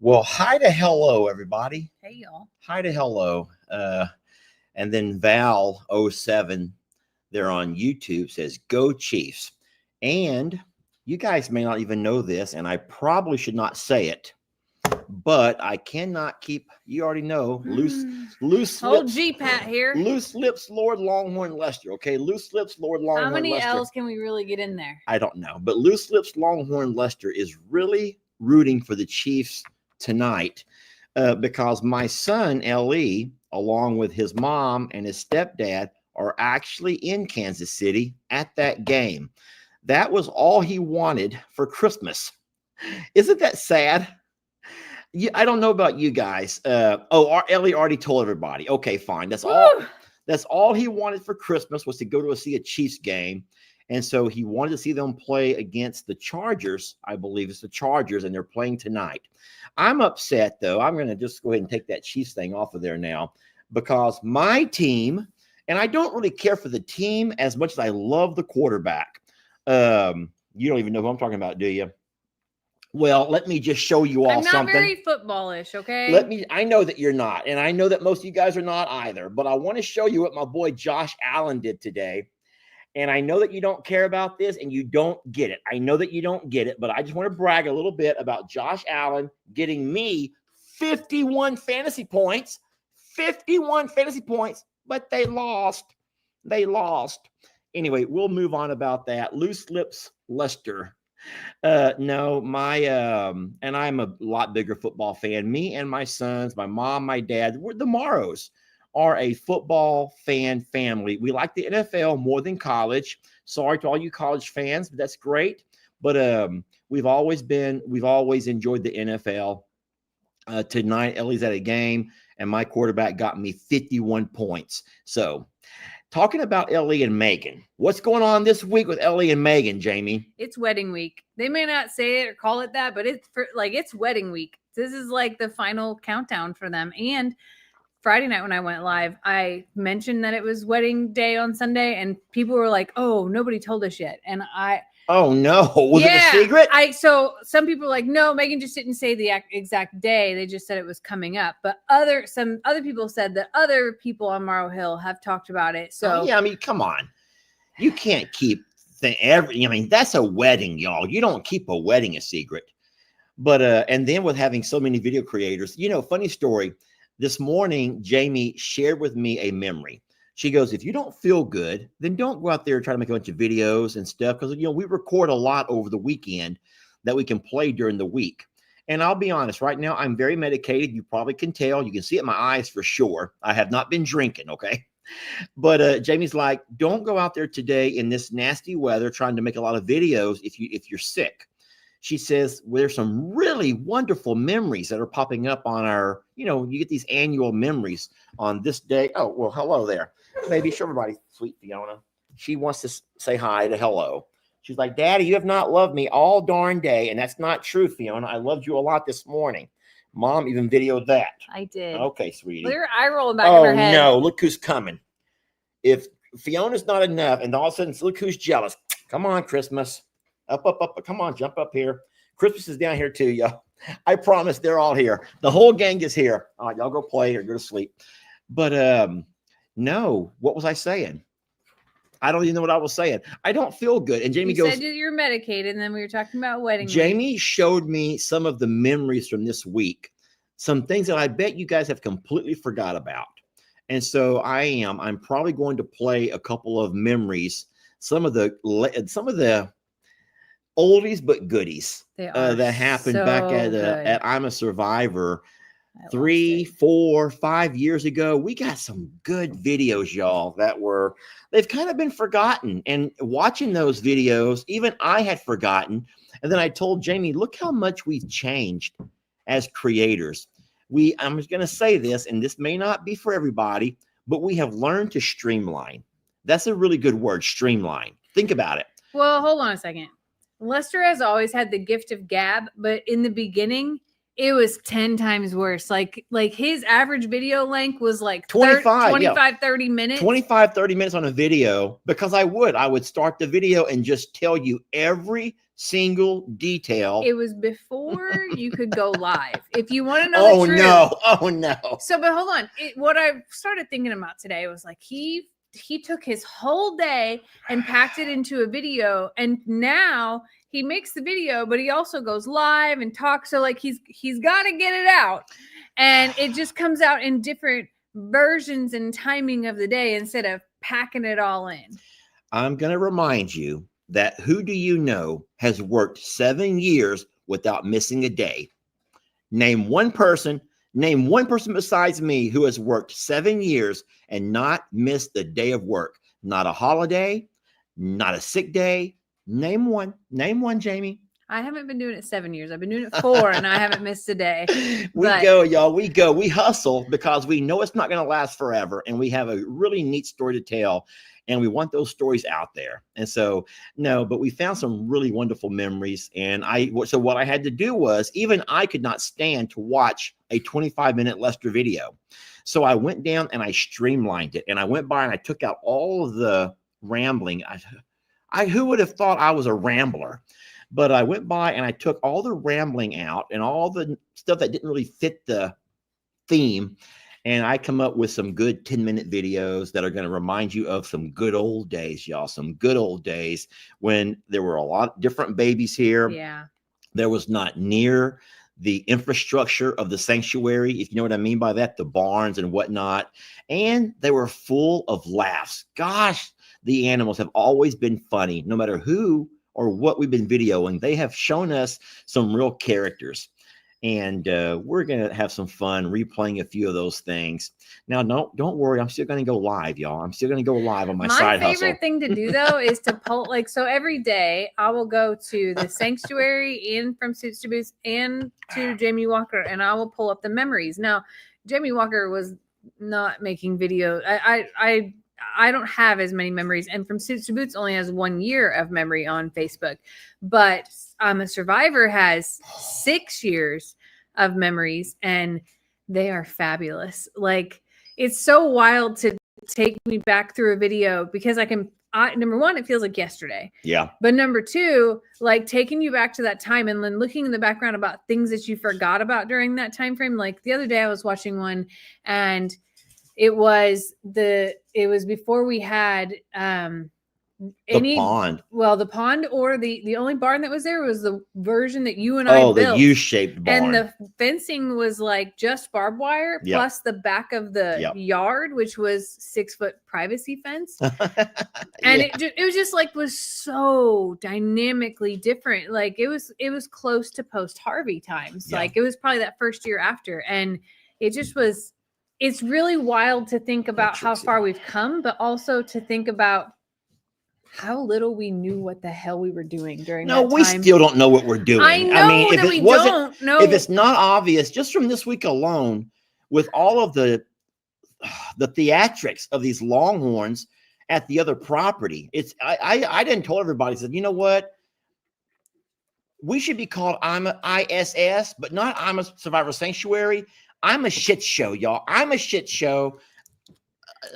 Well, hi to hello, everybody. Hey, y'all. Hi to hello. And then Val07 there on YouTube says, Go Chiefs. And you guys may not even know this, and I probably should not say it, but I cannot keep, you already know, loose Old lips. G-Pat here. Loose lips, Lord Longhorn Lester. Okay, loose lips, Lord Longhorn How many Lester. L's can we really get in there? I don't know, but loose lips Longhorn Lester is really rooting for the Chiefs tonight because my son Le, along with his mom and his stepdad, are actually in Kansas City at that game. That was all he wanted for Christmas. Isn't that sad? I don't know about you guys. Ellie already told everybody. Okay, fine. That's all. That's all he wanted for Christmas was to go to see a Chiefs game. And so he wanted to see them play against the Chargers. I believe it's the Chargers, and they're playing tonight. I'm upset, though. I'm going to just go ahead and take that Chiefs thing off of there now because my team, and I don't really care for the team as much as I love the quarterback. You don't even know who I'm talking about, do you? Well, let me just show you all something. I'm not very footballish, okay? I know that you're not, and I know that most of you guys are not either, but I want to show you what my boy Josh Allen did today. And I know that you don't care about this and you don't get it. I know that you don't get it, but I just want to brag a little bit about Josh Allen getting me 51 fantasy points. 51 fantasy points, but they lost. They lost. Anyway, we'll move on about that. Loose lips Lester. No, and I'm a lot bigger football fan. Me and my sons, my mom, my dad, we're the Morrows are a football fan family. We like the NFL more than college. Sorry to all you college fans, but that's great. But we've always enjoyed the NFL. Tonight, Ellie's at a game, and my quarterback got me 51 points. So, talking about Ellie and Megan, what's going on this week with Ellie and Megan, Jamie? It's wedding week. They may not say it or call it that, but it's wedding week. This is like the final countdown for them. And Friday night when I went live, I mentioned that it was wedding day on Sunday, and people were like, "Oh, nobody told us yet." And oh no, was it a secret? So some people were like, "No, Megan just didn't say the exact day. They just said it was coming up." But some other people said that other people on Morrow Hill have talked about it. So yeah, I mean, come on, you can't keep that's a wedding, y'all. You don't keep a wedding a secret. But and then with having so many video creators, funny story. This morning, Jamie shared with me a memory. She goes, if you don't feel good, then don't go out there and try to make a bunch of videos and stuff. Because, we record a lot over the weekend that we can play during the week. And I'll be honest, right now, I'm very medicated. You probably can tell. You can see it in my eyes for sure. I have not been drinking, okay? But Jamie's like, don't go out there today in this nasty weather trying to make a lot of videos if you're sick. She says, well, there's some really wonderful memories that are popping up on our, you get these annual memories on this day. Oh, well, hello there. Maybe show everybody, sweet Fiona. She wants to say hi to hello. She's like, Daddy, you have not loved me all darn day. And that's not true, Fiona. I loved you a lot this morning. Mom even videoed that. I did. Okay, sweetie. Look at her eye rolling back in her head. Oh, no. Look who's coming. If Fiona's not enough, and all of a sudden, look who's jealous. Come on, Christmas. Up. Come on, jump up here. Christmas is down here too, y'all. I promise they're all here. The whole gang is here. All right, y'all go play or go to sleep. But no, what was I saying? I don't even know what I was saying. I don't feel good. And Jamie goes, said you're medicated, and then we were talking about wedding. Jamie showed me some of the memories from this week, some things that I bet you guys have completely forgot about. And so I'm probably going to play a couple of memories, some of the oldies but goodies that happened back at I'm a Survivor 3, 4, 5 years ago. We got some good videos, y'all, they've kind of been forgotten. And watching those videos, even I had forgotten. And then I told Jamie, look how much we've changed as creators. I'm just going to say this, and this may not be for everybody, but we have learned to streamline. That's a really good word, streamline. Think about it. Well, hold on a second. Lester has always had the gift of gab, but in the beginning, it was 10 times worse. Like his average video length was like 25, 30 minutes. 25, 30 minutes on a video, because I would start the video and just tell you every single detail. It was before you could go live. If you want to know Oh the truth. no. Oh no. So, but hold on. What I started thinking about today was like he took his whole day and packed it into a video, and now he makes the video, but he also goes live and talks. So like he's got to get it out, and it just comes out in different versions and timing of the day instead of packing it all in. I'm going to remind you that Who Do You Know has worked 7 years without missing a day. Name one person besides me who has worked 7 years and not missed a day of work. Not a holiday, not a sick day. Name one, Jamie. I haven't been doing it 7 years. I've been doing it 4 and I haven't missed a day. We go, y'all. We go. We hustle because we know it's not going to last forever. And we have a really neat story to tell. And we want those stories out there. And so, no, but we found some really wonderful memories. And so what I had to do was, even I could not stand to watch a 25-minute Lester video. So I went down and I streamlined it. And I went by and I took out all of the rambling. Who would have thought I was a rambler? But I went by and I took all the rambling out and all the stuff that didn't really fit the theme. And I come up with some good 10-minute videos that are going to remind you of some good old days, y'all. Some good old days when there were a lot of different babies here. Yeah. There was not near the infrastructure of the sanctuary, if you know what I mean by that, the barns and whatnot. And they were full of laughs. Gosh, the animals have always been funny, no matter who or what we've been videoing. They have shown us some real characters. And we're going to have some fun replaying a few of those things. Now, don't worry. I'm still going to go live, y'all. I'm still going to go live on my side hustle. My favorite thing to do, though, is to pull, like, so every day I will go to the sanctuary and From Suits to Boots and to Jamie Walker, and I will pull up the memories. Now, Jamie Walker was not making videos. I don't have as many memories, and From Suits to Boots only has 1 year of memory on Facebook, but I'm a Survivor has 6 years of memories, and they are fabulous. Like, it's so wild to take me back through a video because number one, it feels like yesterday. Yeah. But number two, like taking you back to that time and then looking in the background about things that you forgot about during that time frame. Like the other day I was watching one, and it was before we had the pond. Well, the pond, or the only barn that was there was the version that you and I built. The U-shaped barn. And the fencing was like just barbed wire plus the back of the yard, which was 6-foot privacy fence. And it was just like was so dynamically different. Like it was close to post Harvey times. Like it was probably that first year after, and it just was. It's really wild to think about how far we've come, but also to think about how little we knew what the hell we were doing during that time. No, we still don't know what we're doing. I know that we don't know. If it's not obvious, just from this week alone, with all of the theatrics of these Longhorns at the other property, I didn't tell everybody, said, you know what? We should be called I'm a ISS, but not I'm a Survivor Sanctuary. I'm a shit show, y'all. I'm a shit show.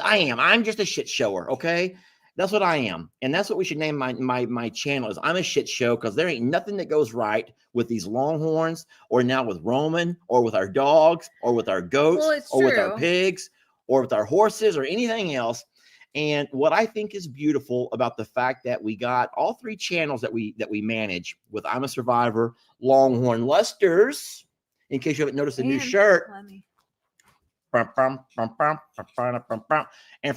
I am. I'm just a shit shower, okay? That's what I am. And that's what we should name my channel is I'm a shit show, because there ain't nothing that goes right with these Longhorns, or now with Roman, or with our dogs, or with our goats, or with our pigs, or with our horses, or anything else. And what I think is beautiful about the fact that we got all 3 channels that we manage with I'm a Survivor, Longhorn Lusters, in case you haven't noticed the new shirt. And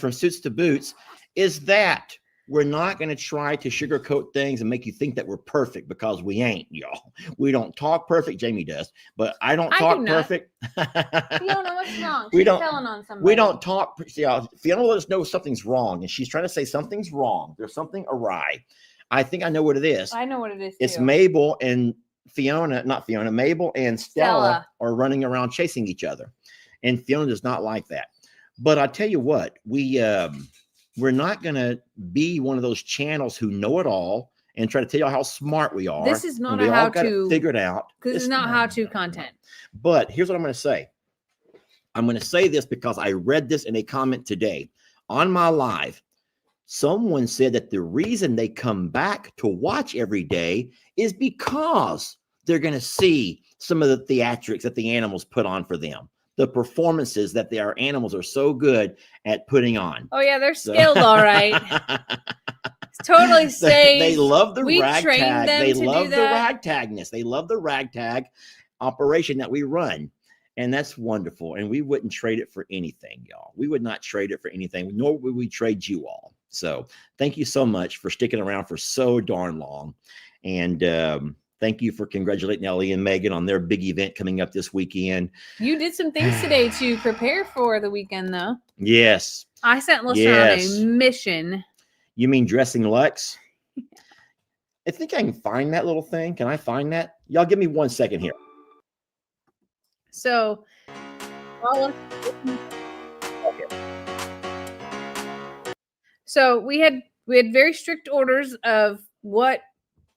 From Suits to Boots, is that we're not going to try to sugarcoat things and make you think that we're perfect, because we ain't, y'all. We don't talk perfect. Jamie does, but I don't talk perfect. Fiona, what's wrong? She's telling on somebody. We don't talk. Fiona let us know something's wrong, and she's trying to say something's wrong. There's something awry. I think I know what it is. I know what it is. It's Mabel and Mabel and Stella are running around chasing each other. And Fiona does not like that. But I tell you what, we're not going to be one of those channels who know it all and try to tell you how smart we are. This is not a how-to. Figure it out. Because it's not how-to content. But here's what I'm going to say. I'm going to say this because I read this in a comment today on my live. someone said that the reason they come back to watch every day is because they're going to see some of the theatrics that the animals put on for them, the performances that our animals are so good at putting on. Oh yeah, they're skilled, all right. It's totally safe. They love the We ragtag. trained them They to do love the that. ragtagness. They love the ragtag operation that we run. And that's wonderful. And we wouldn't trade it for anything, y'all. We would not trade it for anything, nor would we trade you all. So thank you so much for sticking around for so darn long. And thank you for congratulating Ellie and Megan on their big event coming up this weekend. You did some things today to prepare for the weekend, though. Yes. I sent Lester on a mission. You mean dressing Lex? I think I can find that little thing. Can I find that? Y'all give me 1 second here. So, we had very strict orders of what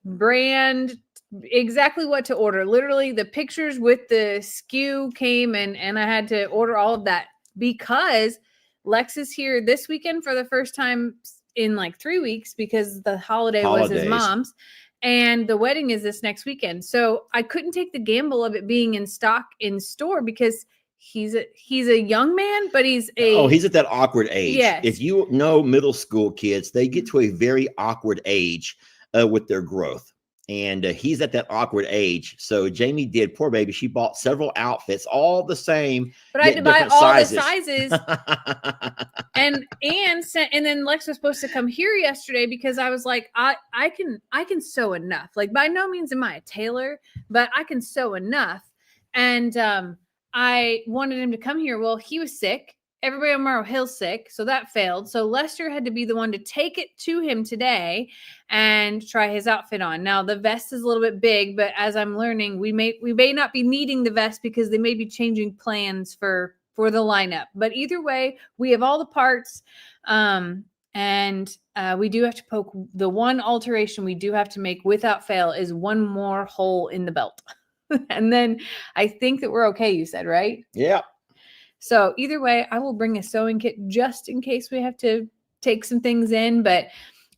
brand, exactly what to order. Literally, the pictures with the SKU came, and I had to order all of that because Lex is here this weekend for the first time in like 3 weeks because the holiday was his mom's. And the wedding is this next weekend. So I couldn't take the gamble of it being in stock in store because he's a young man, but he's at that awkward age. Yes. If you know middle school kids, they get to a very awkward age with their growth. And he's at that awkward age. So Jamie did, poor baby, she bought several outfits, all the same. But I had to buy all the sizes. and then Lex was supposed to come here yesterday because I was like, I can sew enough. Like, by no means am I a tailor, but I can sew enough. And I wanted him to come here. Well, he was sick. Everybody on Morrow Hill's sick, so that failed. So Lester had to be the one to take it to him today and try his outfit on. Now the vest is a little bit big, but as I'm learning, we may not be needing the vest because they may be changing plans for the lineup. But either way, we have all the parts, and we do have to poke. The one alteration we do have to make without fail is one more hole in the belt, and then I think that we're okay. You said, right? Yeah. So either way, I will bring a sewing kit just in case we have to take some things in. But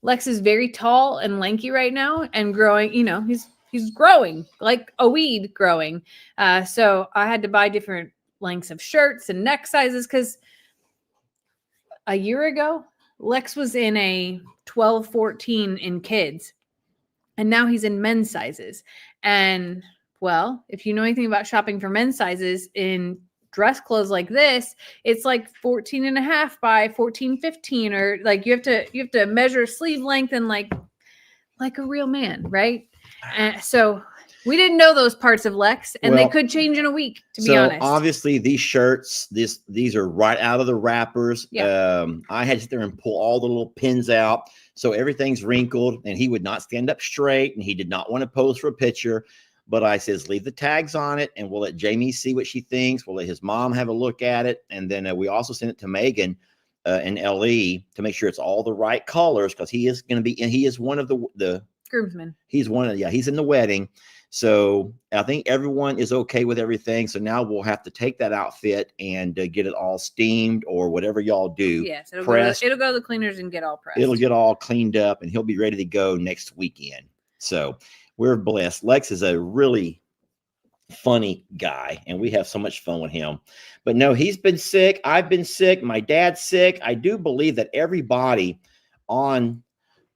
Lex is very tall and lanky right now and growing. You know, he's growing like a weed growing. So I had to buy different lengths of shirts and neck sizes because a year ago, Lex was in a 12, 14 in kids. And now he's in men's sizes. And well, if you know anything about shopping for men's sizes in dress clothes like this, it's like 14 and a half by 14, 15, or like you have to measure sleeve length and like a real man, right? So we didn't know those parts of Lex, and they could change in a week, to be honest. So obviously these shirts, these are right out of the wrappers. Yeah. I had to sit there and pull all the little pins out. So everything's wrinkled, and he would not stand up straight, and he did not want to pose for a picture. But I says, leave the tags on it, and we'll let Jamie see what she thinks. We'll let his mom have a look at it. And then we also sent it to Megan and LE to make sure it's all the right colors, because he is going to be, and he is one of the groomsmen. He's in the wedding. So I think everyone is okay with everything. So now we'll have to take that outfit and get it all steamed or whatever y'all do. Yes, it'll go to the cleaners and get all pressed. It'll get all cleaned up, and he'll be ready to go next weekend. So we're blessed. Lex is a really funny guy, and we have so much fun with him. But no, he's been sick. I've been sick. My dad's sick. I do believe that everybody on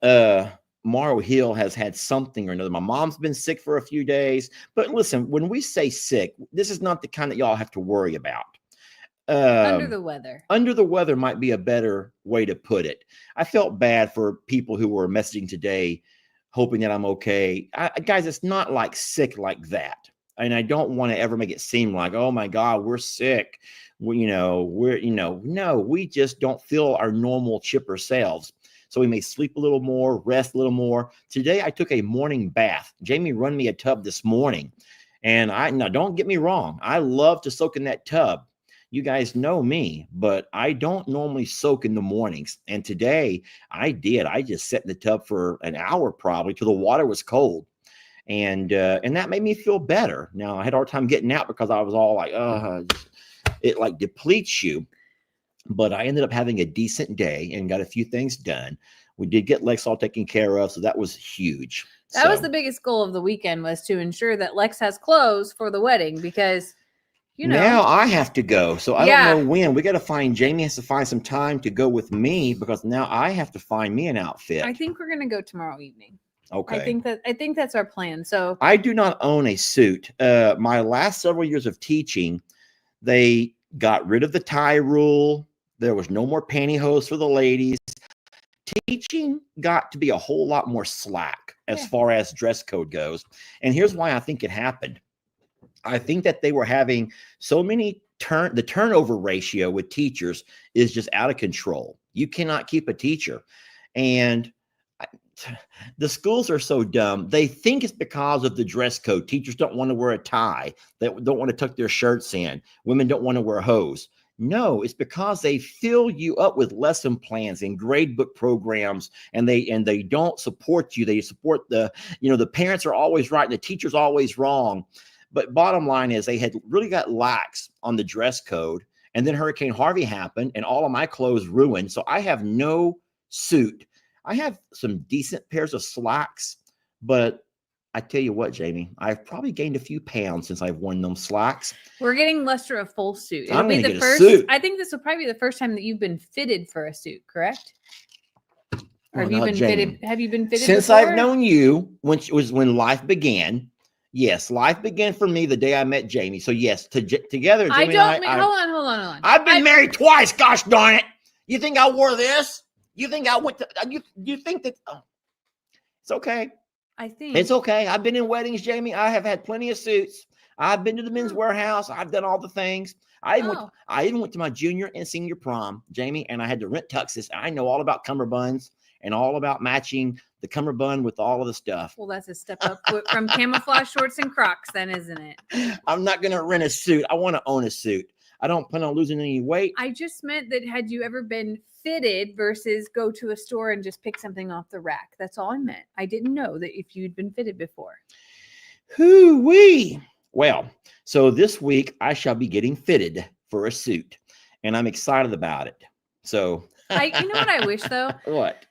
Morrow Hill has had something or another. My mom's been sick for a few days. But listen, when we say sick, this is not the kind that y'all have to worry about. Under the weather. Under the weather might be a better way to put it. I felt bad for people who were messaging today hoping that I'm okay. Guys, it's not like sick like that. And I don't want to ever make it seem like, oh my God, we're sick. No, we just don't feel our normal chipper selves. So we may sleep a little more, rest a little more. Today, I took a morning bath. Jamie run me a tub this morning. And now don't get me wrong. I love to soak in that tub. You guys know me, but I don't normally soak in the mornings. And today I did. I just sat in the tub for an hour probably till the water was cold. And that made me feel better. Now I had a hard time getting out because I was all like, it like depletes you. but I ended up having a decent day and got a few things done. We did get Lex all taken care of, so that was huge. That was the biggest goal of the weekend, was to ensure that Lex has clothes for the wedding, because now I have to go. So I Yeah. don't know when. We got to find, Jamie has to find some time to go with me, because now I have to find me an outfit. I think we're gonna go tomorrow evening. Okay. I think that's our plan. So I do not own a suit. My last several years of teaching, they got rid of the tie rule. There was no more pantyhose for the ladies. Teaching got to be a whole lot more slack as far as dress code goes. And here's why I think it happened. I think that they were having so many the turnover ratio with teachers is just out of control. You cannot keep a teacher. And the schools are so dumb. They think it's because of the dress code. Teachers don't want to wear a tie. They don't want to tuck their shirts in. Women don't want to wear hose. No, it's because they fill you up with lesson plans and grade book programs, and they don't support you. They support the parents are always right and the teacher's always wrong. But bottom line is, they had really got lax on the dress code, and then Hurricane Harvey happened and all of my clothes ruined. So I have no suit. I have some decent pairs of slacks, but I tell you what, Jamie, I've probably gained a few pounds since I've worn them slacks. We're getting Lester a full suit. I'm It'll be gonna the get a first. suit. I think this will probably be the first time that you've been fitted for a suit, correct? Or have Well, you now, been Jamie, fitted? Have you been fitted since before? I've known you, when life began? Yes, life began for me the day I met Jamie. So yes, together. I Jamie don't. and I, Hold on. I've been married twice. Gosh darn it! You think I wore this? You think I went to? You think that? Oh, it's okay. I think It's okay. I've been in weddings, Jamie. I have had plenty of suits. I've been to the men's warehouse. I've done all the things. I even went to my junior and senior prom, Jamie, and I had to rent tuxes. I know all about cummerbunds and all about matching the cummerbund with all of the stuff. Well, that's a step up from camouflage shorts and Crocs, then, isn't it? I'm not going to rent a suit. I want to own a suit. I don't plan on losing any weight. I just meant that, had you ever been fitted versus go to a store and just pick something off the rack? That's all I meant. I didn't know that if you'd been fitted before. Hoo-wee. Well, so this week I shall be getting fitted for a suit, and I'm excited about it. So, you know what I wish, though? What?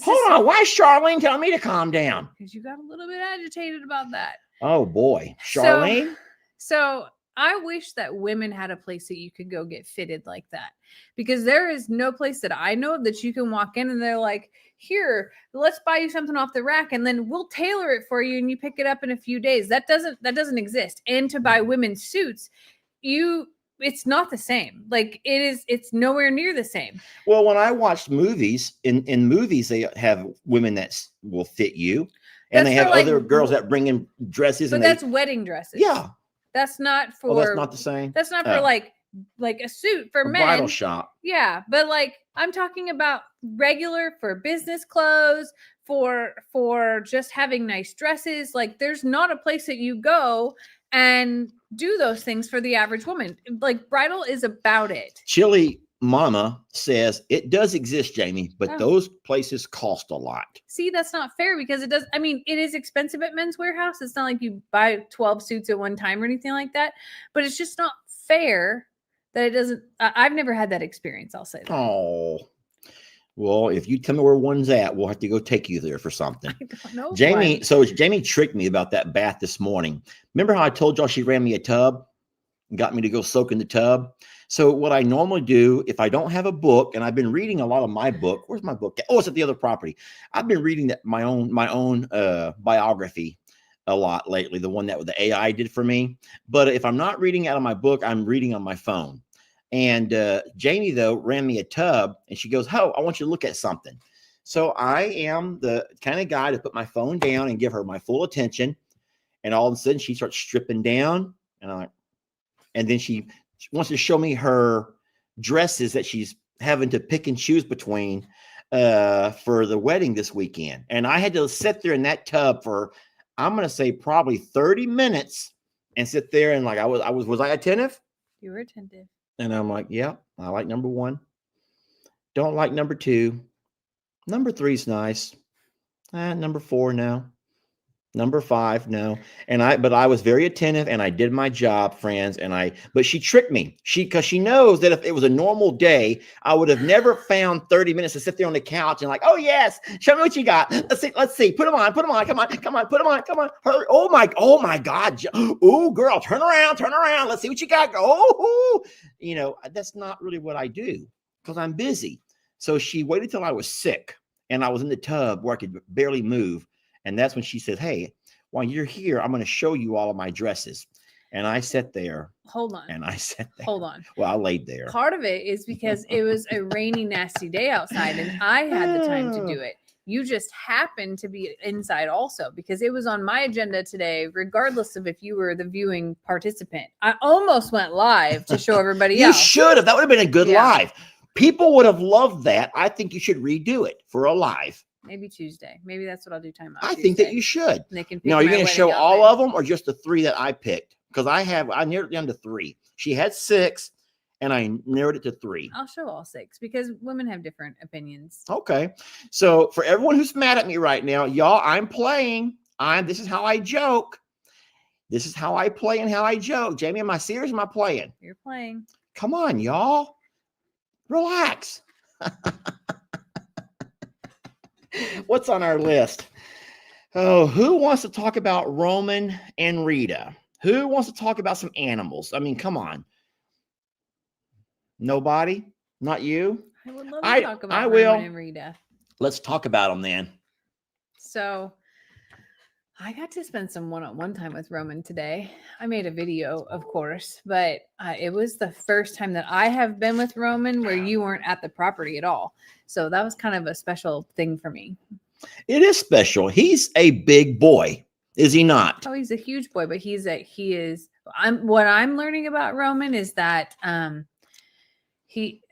Hold on. Why is Charlene telling me to calm down? Because you got a little bit agitated about that. Oh boy, Charlene. So I wish that women had a place that you could go get fitted like that, because there is no place that I know of that you can walk in and they're like, here, let's buy you something off the rack and then we'll tailor it for you and you pick it up in a few days. That doesn't exist. And to buy women's suits, it's not the same. Like, it's nowhere near the same. Well, when I watched movies, in movies, they have women that will fit you, and they have other girls that bring in dresses. But that's wedding dresses. Yeah. That's not for. Oh, that's not the same. That's not for like a suit for men. Bridal shop. Yeah, but like, I'm talking about regular, for business clothes, for just having nice dresses. Like, there's not a place that you go and do those things for the average woman. Like, bridal is about it. Chili Mama says it does exist, Jamie, but those places cost a lot. See, that's not fair, because it does. I mean, it is expensive at Men's Warehouse. It's not like you buy 12 suits at one time or anything like that, but it's just not fair that it doesn't. I've never had that experience. I'll say that. Oh, well, if you tell me where one's at, we'll have to go take you there for something. I don't know. Jamie, so Jamie tricked me about that bath this morning. Remember how I told y'all she ran me a tub and got me to go soak in the tub? So what I normally do, if I don't have a book, and I've been reading a lot of my book. Where's my book? Oh, it's at the other property. I've been reading my own biography a lot lately, the one that the AI did for me. But if I'm not reading out of my book, I'm reading on my phone. And Jamie, though, ran me a tub, and she goes, "Oh, I want you to look at something." So I am the kind of guy to put my phone down and give her my full attention. And all of a sudden, she starts stripping down, and then she wants to show me her dresses that she's having to pick and choose between for the wedding this weekend. And I had to sit there in that tub for, I'm going to say, probably 30 minutes and sit there and like, was I attentive? You were attentive. And I'm like, yeah, I like number 1. Don't like number 2. Number 3's nice. Number 4 now. Number 5, no. But I was very attentive and I did my job, friends. But she tricked me. Because she knows that if it was a normal day, I would have never found 30 minutes to sit there on the couch and like, oh yes, show me what you got. Let's see. Put them on. Come on, put them on. Come on. Hurry. Oh my God. Oh, girl, turn around. Let's see what you got. Oh, that's not really what I do because I'm busy. So she waited till I was sick and I was in the tub where I could barely move. And that's when she said, hey, while you're here, I'm going to show you all of my dresses. And I sat there. Hold on. And I sat there. Hold on. Well, I laid there. Part of it is because it was a rainy, nasty day outside and I had the time to do it. You just happened to be inside also because it was on my agenda today, regardless of if you were the viewing participant. I almost went live to show everybody else. You should have. That would have been a good live. People would have loved that. I think you should redo it for a live. Maybe Tuesday. Maybe that's what I'll do. Time out. I think that you should. Now, are you going to show all of them or just the 3 that I picked? Because I narrowed it down to 3. She had 6 and I narrowed it to 3. I'll show all 6 because women have different opinions. Okay. So for everyone who's mad at me right now, y'all, I'm playing. This is how I joke. This is how I play and how I joke. Jamie, am I serious? Am I playing? You're playing. Come on, y'all. Relax. What's on our list? Oh, who wants to talk about Roman and Rita? Who wants to talk about some animals? I mean, come on. Nobody? Not you? I would love to talk about Roman and Rita. Let's talk about them then. So I got to spend some one-on-one time with Roman today. I made a video, of course, but it was the first time that I have been with Roman where you weren't at the property at all. So that was kind of a special thing for me. It is special. He's a big boy, is he not? Oh, he's a huge boy, but what I'm learning about Roman is that he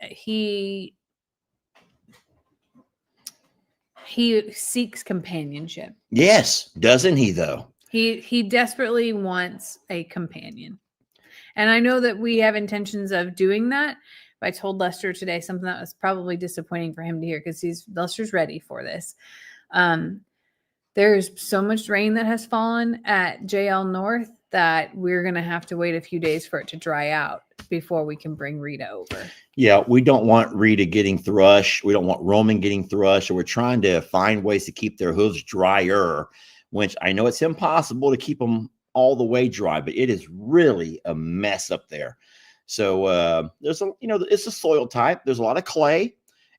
seeks companionship. Yes, doesn't he though? He desperately wants a companion. And I know that we have intentions of doing that. But I told Lester today something that was probably disappointing for him to hear because Lester's ready for this. There's so much rain that has fallen at JL North that we're going to have to wait a few days for it to dry out before we can bring Rita over. Yeah, we don't want Rita getting thrush. We don't want Roman getting thrush. So we're trying to find ways to keep their hooves drier, which I know it's impossible to keep them all the way dry, but it is really a mess up there. So it's a soil type. There's a lot of clay,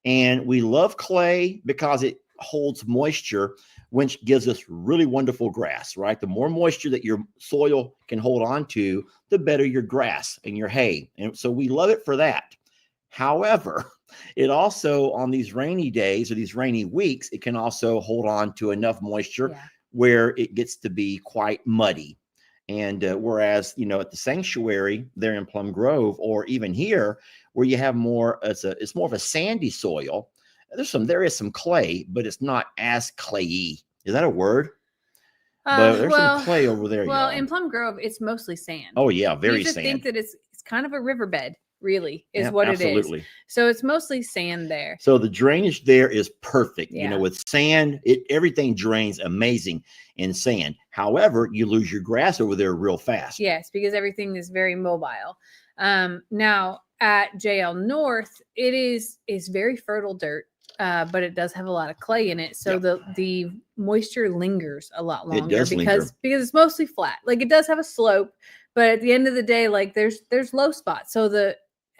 and we love clay because it holds moisture, which gives us really wonderful grass, right? The more moisture that your soil can hold on to, the better your grass and your hay. And so we love it for that. However, it also, on these rainy days or these rainy weeks, it can also hold on to enough moisture where it gets to be quite muddy. And whereas, at the sanctuary there in Plum Grove, or even here where you have more, it's more of a sandy soil. There is some clay, but it's not as clayey. Is that a word? But there's some clay over there. Well, in Plum Grove, it's mostly sand. Oh yeah, very you just sand. Think that it's kind of a riverbed, really, is what absolutely. It is. So it's mostly sand there. So the drainage there is perfect. Yeah. With sand, everything drains amazing in sand. However, you lose your grass over there real fast. Yes, because everything is very mobile. Now at JL North, it is very fertile dirt. But it does have a lot of clay in it, so the moisture lingers a lot longer. It does because it's mostly flat. Like it does have a slope, but at the end of the day, like there's low spots. So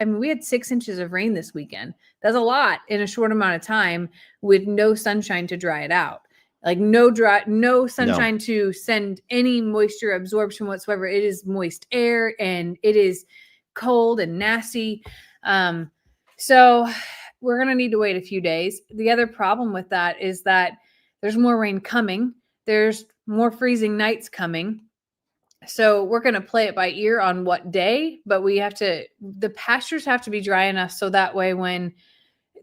we had 6 inches of rain this weekend. That's a lot in a short amount of time with no sunshine to dry it out. Like no sunshine to send any moisture absorption whatsoever. It is moist air and it is cold and nasty. So we're going to need to wait a few days. The other problem with that is that there's more rain coming. There's more freezing nights coming. So we're going to play it by ear on what day, but the pastures have to be dry enough so that way when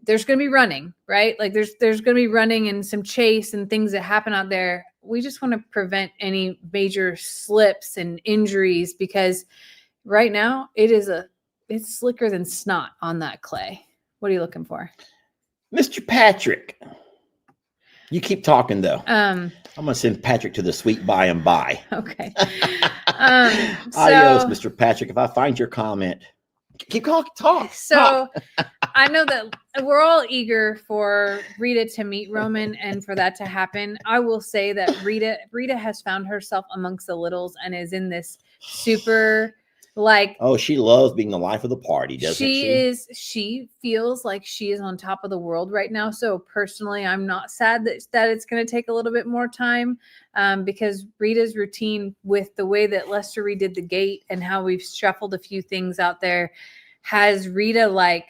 there's going to be running, right? Like there's going to be running and some chase and things that happen out there. We just want to prevent any major slips and injuries because right now it's slicker than snot on that clay. What are you looking for? Mr. Patrick. You keep talking though. Um, I'm gonna send Patrick to the sweet by and by. okay. Adios, Mr. Patrick. If I find your comment, keep talk. So I know that we're all eager for Rita to meet Roman and for that to happen. I will say that Rita has found herself amongst the littles and is in this super like Oh, she loves being the life of the party, doesn't she? she feels like she is on top of the world right now. So personally, I'm not sad that it's going to take a little bit more time because Rita's routine with the way that Lester redid the gate and how we've shuffled a few things out there has Rita like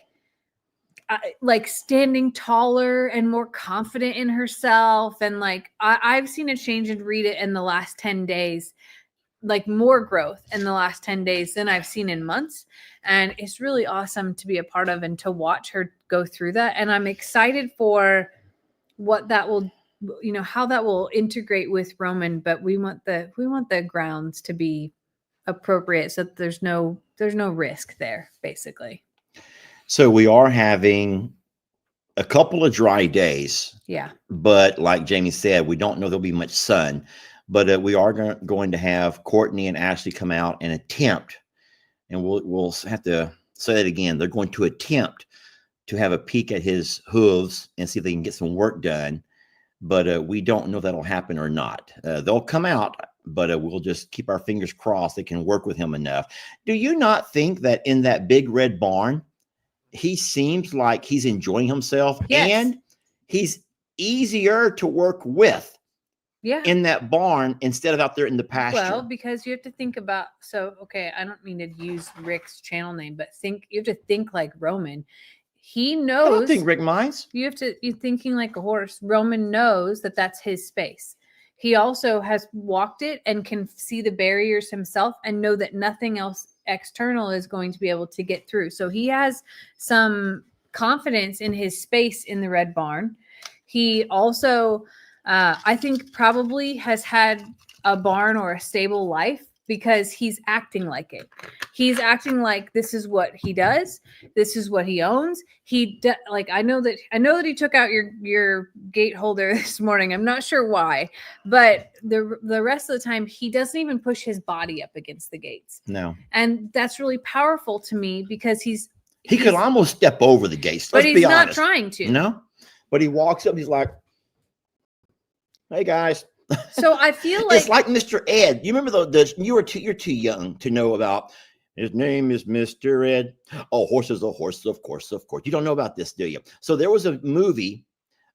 standing taller and more confident in herself. And like, I've seen a change in Rita in the last 10 days, like more growth in the last 10 days than I've seen in months. And it's really awesome to be a part of and to watch her go through that. And I'm excited for what that will, how that will integrate with Roman, but we want the grounds to be appropriate so that there's no risk there, basically. So we are having a couple of dry days. Yeah. But like Jamie said, we don't know there'll be much sun. But we are going to have Courtney and Ashley come out and attempt, and we'll have to say that again. They're going to attempt to have a peek at his hooves and see if they can get some work done. But we don't know if that'll happen or not. They'll come out, but we'll just keep our fingers crossed they can work with him enough. Do you not think that in that big red barn, he seems like he's enjoying himself? Yes. And he's easier to work with? Yeah. In that barn instead of out there in the pasture. Well, because you have to think about, okay, I don't mean to use Rick's channel name, but you have to think like Roman. He knows. I don't think Rick minds. You're thinking like a horse. Roman knows that that's his space. He also has walked it and can see the barriers himself and know that nothing else external is going to be able to get through. So he has some confidence in his space in the red barn. He also, I think, probably has had a barn or a stable life because he's acting like it. He's acting like this is what he does. This is what he owns. I know that he took out your gate holder this morning. I'm not sure why, but the rest of the time he doesn't even push his body up against the gates. No. And that's really powerful to me because he could almost step over the gates. But he's not trying to. No. But he walks up, he's like, "Hey guys." So I feel like it's like Mr. Ed. You remember you're too young to know about his name is Mr. Ed. Oh, horses are horses, of course. You don't know about this, do you? So there was a movie,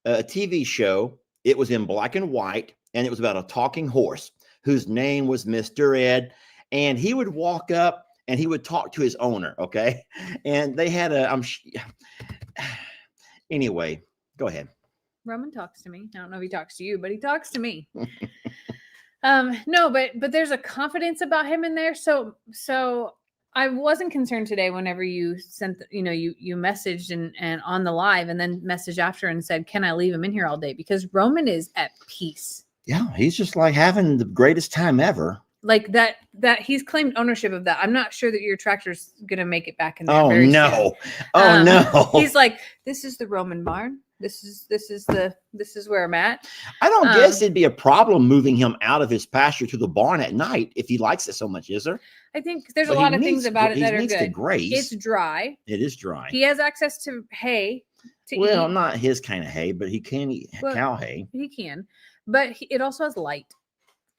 a TV show. It was in black and white, and it was about a talking horse whose name was Mr. Ed. And he would walk up and he would talk to his owner. Okay. And they had anyway, go ahead. Roman talks to me. I don't know if he talks to you, but he talks to me. No, but there's a confidence about him in there. So I wasn't concerned today whenever you sent, you messaged and on the live and then messaged after and said, "Can I leave him in here all day?" Because Roman is at peace. Yeah. He's just like having the greatest time ever. Like that he's claimed ownership of that. I'm not sure that your tractor's going to make it back in there. Oh, no. Soon. Oh, no. He's like, "This is the Roman barn. This is where I'm at." I don't guess it'd be a problem moving him out of his pasture to the barn at night if he likes it so much, is there? I think there's a lot of things about it that are good. To graze. It's dry. It is dry. He has access to hay to eat. Well, not his kind of hay, but he can eat cow hay. He can, but it also has light.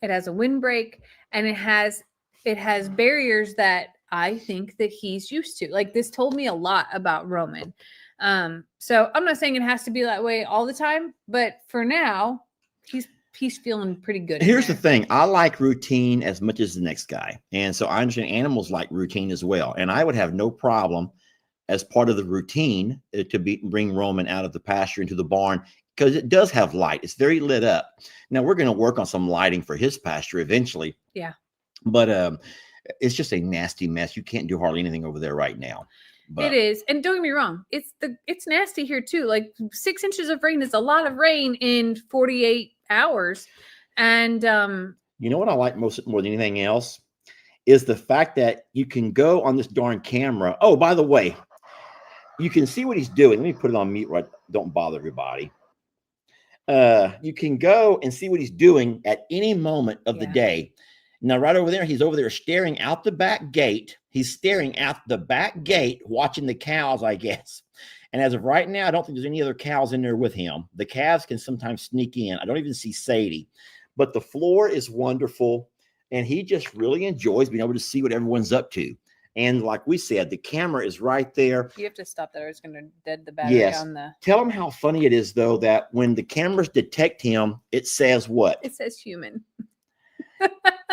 It has a windbreak, and it has barriers that I think that he's used to. Like, this told me a lot about Roman. So I'm not saying it has to be that way all the time, but for now, he's feeling pretty good. Here's the thing. I like routine as much as the next guy. And so I understand animals like routine as well. And I would have no problem as part of the routine to bring Roman out of the pasture into the barn because it does have light. It's very lit up. Now we're going to work on some lighting for his pasture eventually. Yeah. But it's just a nasty mess. You can't do hardly anything over there right now. But it is. And don't get me wrong. It's nasty here too. Like 6 inches of rain is a lot of rain in 48 hours. And you know what I like more than anything else is the fact that you can go on this darn camera. Oh, by the way, you can see what he's doing. Let me put it on mute. Right. Don't bother everybody. you can go and see what he's doing at any moment of the Yeah. day. Now, right over there, he's over there staring out the back gate. He's staring out the back gate, watching the cows, I guess. And as of right now, I don't think there's any other cows in there with him. The calves can sometimes sneak in. I don't even see Sadie, but the floor is wonderful. And he just really enjoys being able to see what everyone's up to. And like we said, the camera is right there. You have to stop that. I was going to dead the battery Yes. on the. Tell him how funny it is, though, that when the cameras detect him, it says what? It says human.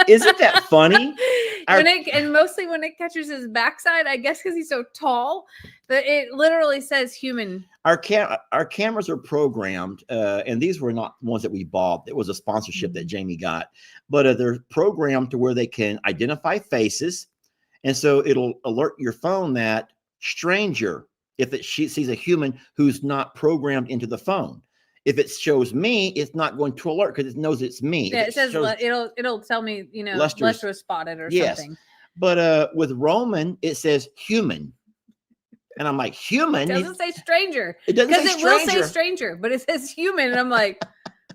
Isn't that funny? And mostly when it catches his backside, I guess because he's so tall, that it literally says human. Our cameras are programmed, and these were not ones that we bought. It was a sponsorship that Jamie got, but they're programmed to where they can identify faces, and so it'll alert your phone that stranger if it sees a human who's not programmed into the phone. If it shows me, it's not going to alert because it knows it's me. Yeah, If it says shows, it'll tell me, Lester was spotted or yes. something. But with Roman, it says human. And I'm like, human? It doesn't say stranger. It doesn't say Because it will say stranger. stranger, but it says human. And I'm like,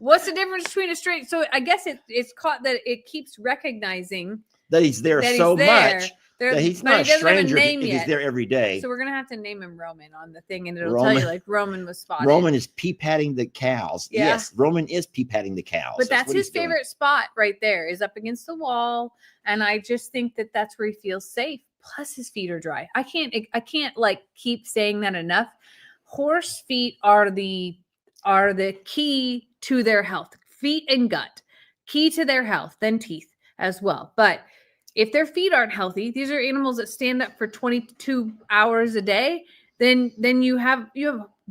what's the difference between a stranger? So I guess it's caught that it keeps recognizing That he's there that so he's there. much There, that he's but not a he doesn't have stranger if name he's yet. there every day. So we're gonna have to name him Roman on the thing, and it'll tell Roman- you like Roman was spotted. Roman is pee-patting the cows. Yeah. Yes, Roman is pee-patting the cows. But that's what his he's doing. favorite spot right there, is up against the wall, and I just think that that's where he feels safe. Plus, his feet are dry. I can't like keep saying that enough. Horse feet are the key to their health. Feet and gut, key to their health, then teeth as well. But if their feet aren't healthy, these are animals that stand up for 22 hours a day, then you have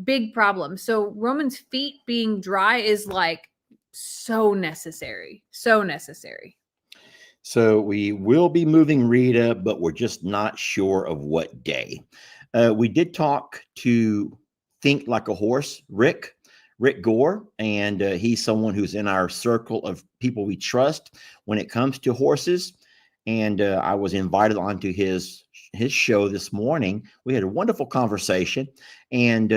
big problems. So Roman's feet being dry is like so necessary. So necessary. So we will be moving Rita, but we're just not sure of what day. We did talk to Think Like a Horse, Rick Gore, and he's someone who's in our circle of people we trust when it comes to horses. And I was invited onto his show this morning. We had a wonderful conversation, and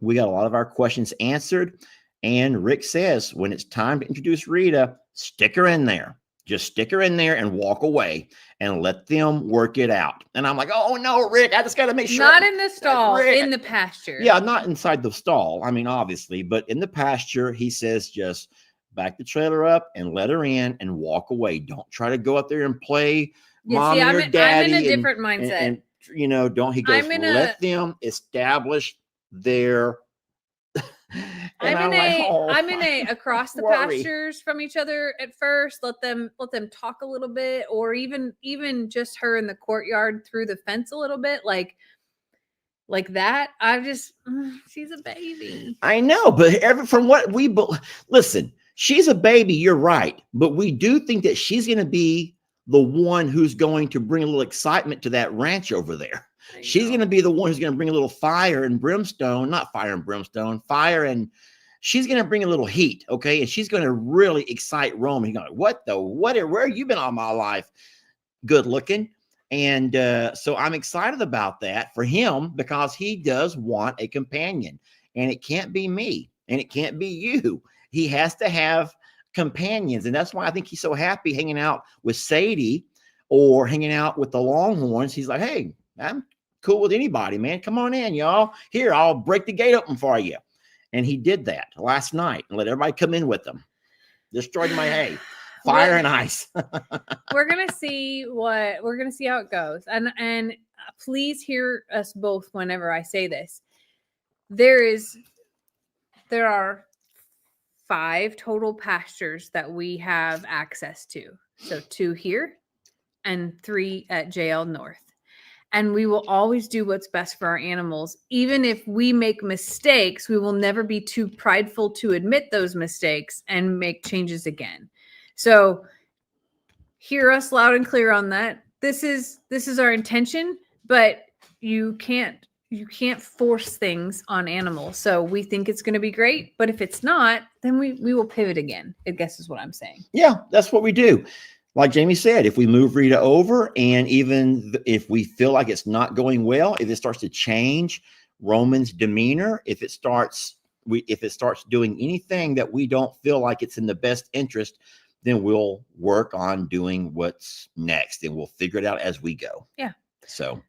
we got a lot of our questions answered. And Rick says, when it's time to introduce Rita, stick her in there. Just stick her in there and walk away and let them work it out. And I'm like, oh no, Rick, I just got to make sure. Not in the stall, Rick. in the pasture. Yeah, not inside the stall. I mean, obviously, but in the pasture, he says, just back the trailer up and let her in and walk away. Don't try to go up there and play mommy or daddy. I'm in a different mindset. And don't, he goes, let them establish their. I'm in a across the worry. pastures from each other at first. Let them talk a little bit, or even just her in the courtyard through the fence a little bit, like that. She's a baby. I know, but from what we listen, she's a baby. You're right, but we do think that she's going to be the one who's going to bring a little excitement to that ranch over there. She's going to be the one who's going to bring a little fire and brimstone, not fire and brimstone, fire, and she's going to bring a little heat, okay? And she's going to really excite Roman. He's going, where have you been all my life? Good looking. And so I'm excited about that for him, because he does want a companion, and it can't be me, and it can't be you. He has to have companions, and that's why I think he's so happy hanging out with Sadie or hanging out with the Longhorns. He's like, hey, I'm cool with anybody, man. Come on in, y'all. Here, I'll break the gate open for you. And he did that last night and let everybody come in with him. Destroyed my hay. Fire and ice. We're gonna see how it goes. And please hear us both whenever I say this. There are 5 total pastures that we have access to. So 2 here and 3 at JL North. And we will always do what's best for our animals. Even if we make mistakes, we will never be too prideful to admit those mistakes and make changes again. So hear us loud and clear on that. This is our intention, but you can't force things on animals. So we think it's going to be great, but if it's not, then we will pivot again, I guess is what I'm saying. Yeah, that's what we do. Like Jamie said, if we move Rita over, and even if we feel like it's not going well, if it starts to change Roman's demeanor, if it starts if it starts doing anything that we don't feel like it's in the best interest, then we'll work on doing what's next and we'll figure it out as we go. Yeah. So,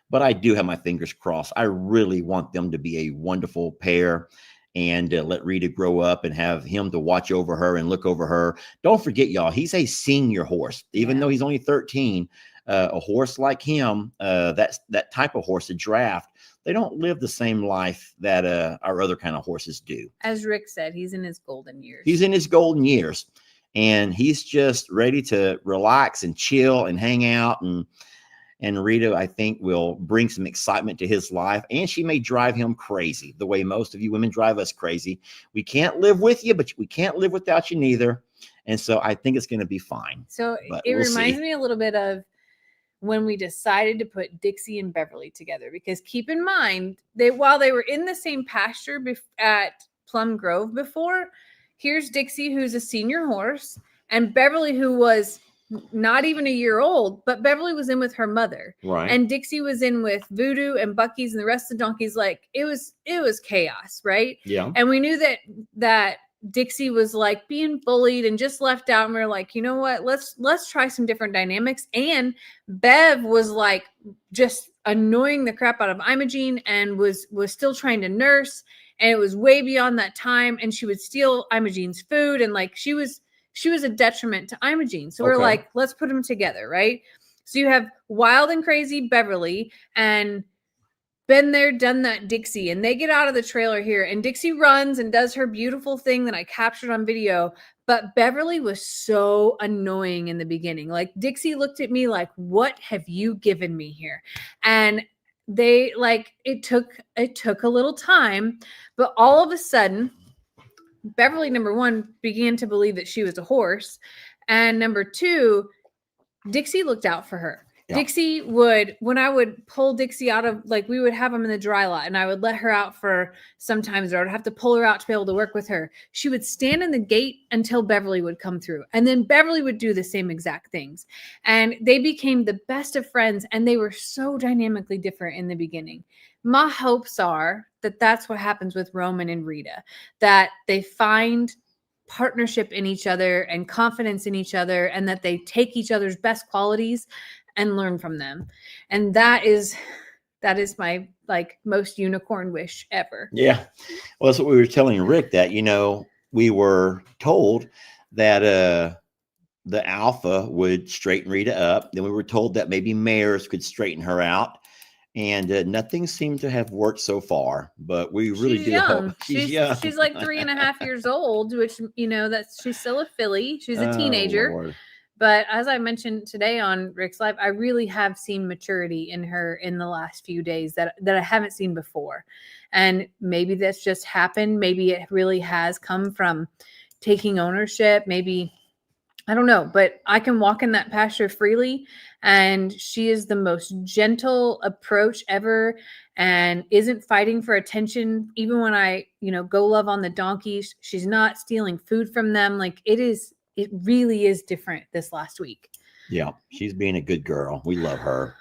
but I do have my fingers crossed. I really want them to be a wonderful pair and let Rita grow up and have him to watch over her and look over her. Don't forget, y'all, he's a senior horse, even though he's only 13. A horse like him, that type of horse, a draft, they don't live the same life that our other kind of horses do. As Rick said, he's in his golden years. He's in his golden years, and he's just ready to relax and chill and hang out. And Rita, I think, will bring some excitement to his life, and she may drive him crazy the way most of you women drive us crazy. We can't live with you, but we can't live without you neither. And so I think it's going to be fine. So it reminds me a little bit of when we decided to put Dixie and Beverly together, because keep in mind while they were in the same pasture at Plum Grove before, here's Dixie, who's a senior horse, and Beverly, who was not even a year old, but Beverly was in with her mother. Right. And Dixie was in with Voodoo and Bucky's and the rest of the donkeys. Like it was chaos, right? Yeah. And we knew that Dixie was like being bullied and just left out. And we were like, you know what? Let's try some different dynamics. And Bev was like just annoying the crap out of Imogene and was still trying to nurse. And it was way beyond that time. And she would steal Imogene's food. And like she was a detriment to Imogene. So we're like, let's put them together, right? So you have wild and crazy Beverly and been there, done that Dixie, and they get out of the trailer here, and Dixie runs and does her beautiful thing that I captured on video. But Beverly was so annoying in the beginning. Like Dixie looked at me like, what have you given me here? And they like, it took a little time, but all of a sudden, Beverly, number one, began to believe that she was a horse. And number two, Dixie looked out for her. Yeah. Dixie when I would pull Dixie out of, like, we would have them in the dry lot and I would let her out for sometimes, or I would have to pull her out to be able to work with her. She would stand in the gate until Beverly would come through. And then Beverly would do the same exact things. And they became the best of friends. And they were so dynamically different in the beginning. My hopes are that that's what happens with Roman and Rita, that they find partnership in each other and confidence in each other, and that they take each other's best qualities and learn from them. And that is my like most unicorn wish ever. Yeah. Well, that's what we were telling Rick, that, you know, we were told that the alpha would straighten Rita up. Then we were told that maybe mares could straighten her out. And nothing seemed to have worked so far, but we really do hope. She's young. She's like 3.5 years old, which, you know, she's still a filly. She's a teenager. Lord. But as I mentioned today on Rick's Live, I really have seen maturity in her in the last few days that I haven't seen before. And maybe that's just happened. Maybe it really has come from taking ownership. Maybe, I don't know, but I can walk in that pasture freely. And she is the most gentle approach ever and isn't fighting for attention. Even when I, go love on the donkeys, she's not stealing food from them. Like it really is different this last week. Yeah, she's being a good girl. We love her.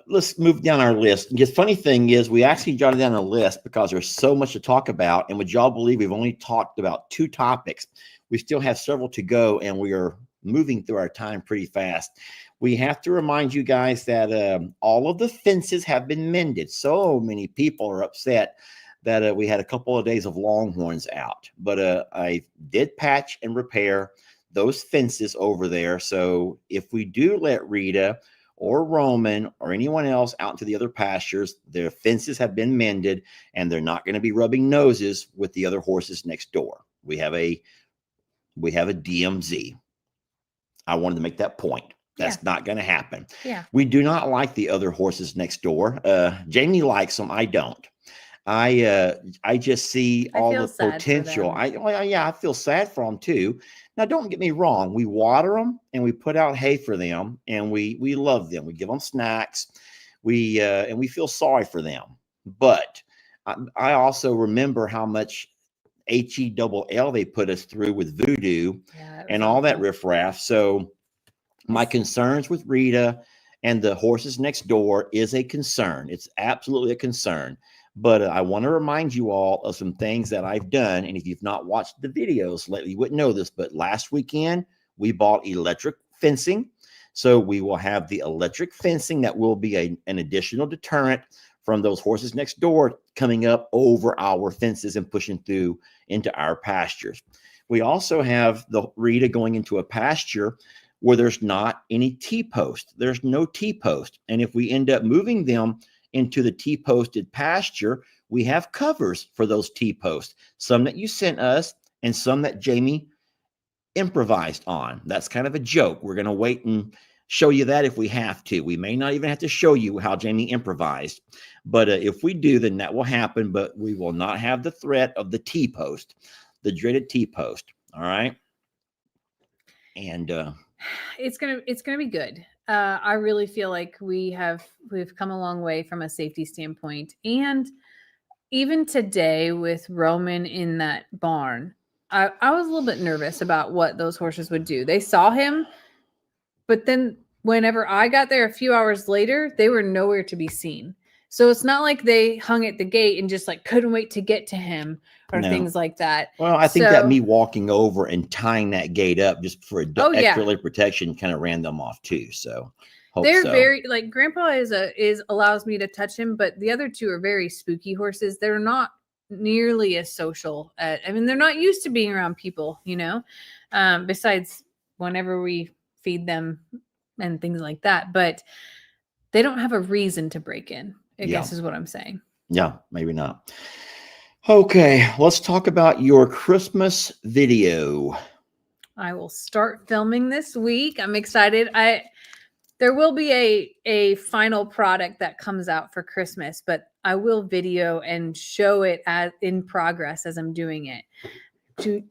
Let's move down our list. The funny thing is, we actually jotted down a list because there's so much to talk about. And would y'all believe we've only talked about 2 topics? We still have several to go, and we are moving through our time pretty fast. We have to remind you guys that all of the fences have been mended. So many people are upset that we had a couple of days of longhorns out, but I did patch and repair those fences over there. So if we do let Rita or Roman or anyone else out into the other pastures, their fences have been mended and they're not going to be rubbing noses with the other horses next door. We have a DMZ. I wanted to make that point. That's not going to happen. Yeah. We do not like the other horses next door. Jamie likes them. I don't. I just see all the potential. I feel sad for them too. Now, don't get me wrong. We water them and we put out hay for them, and we love them. We give them snacks. And we feel sorry for them. But I also remember how much HELL they put us through with Voodoo and all that riffraff. So my concerns with Rita and the horses next door is a concern. It's absolutely a concern. But I want to remind you all of some things that I've done. And if you've not watched the videos lately, you wouldn't know this, but last weekend we bought electric fencing. So we will have the electric fencing that will be an additional deterrent from those horses next door coming up over our fences and pushing through into our pastures. We also have the Rita going into a pasture where there's not any T-post. There's no T-post. And if we end up moving them into the T-posted pasture, we have covers for those T-posts, some that you sent us and some that Jamie improvised on. That's kind of a joke. We're going to wait and show you that if we have to. We may not even have to show you how Jamie improvised, but if we do, then that will happen. But we will not have the threat of the T-post, the dreaded T-post. All right. And it's gonna be good. I really feel like we've come a long way from a safety standpoint. And even today with Roman in that barn, I was a little bit nervous about what those horses would do. They saw him, but then whenever I got there a few hours later, they were nowhere to be seen. So it's not like they hung at the gate and just like couldn't wait to get to him or things like that. Well, I think that me walking over and tying that gate up just for extra layer protection kind of ran them off too. So they're very like Grandpa allows me to touch him, but the other two are very spooky horses. They're not nearly as social. I mean, they're not used to being around people, besides whenever we feed them and things like that, but they don't have a reason to break in, I guess is what I'm saying. Yeah, maybe not. Okay, let's talk about your Christmas video. I will start filming this week. I'm excited. There will be a final product that comes out for Christmas, but I will video and show it in progress as I'm doing it. Do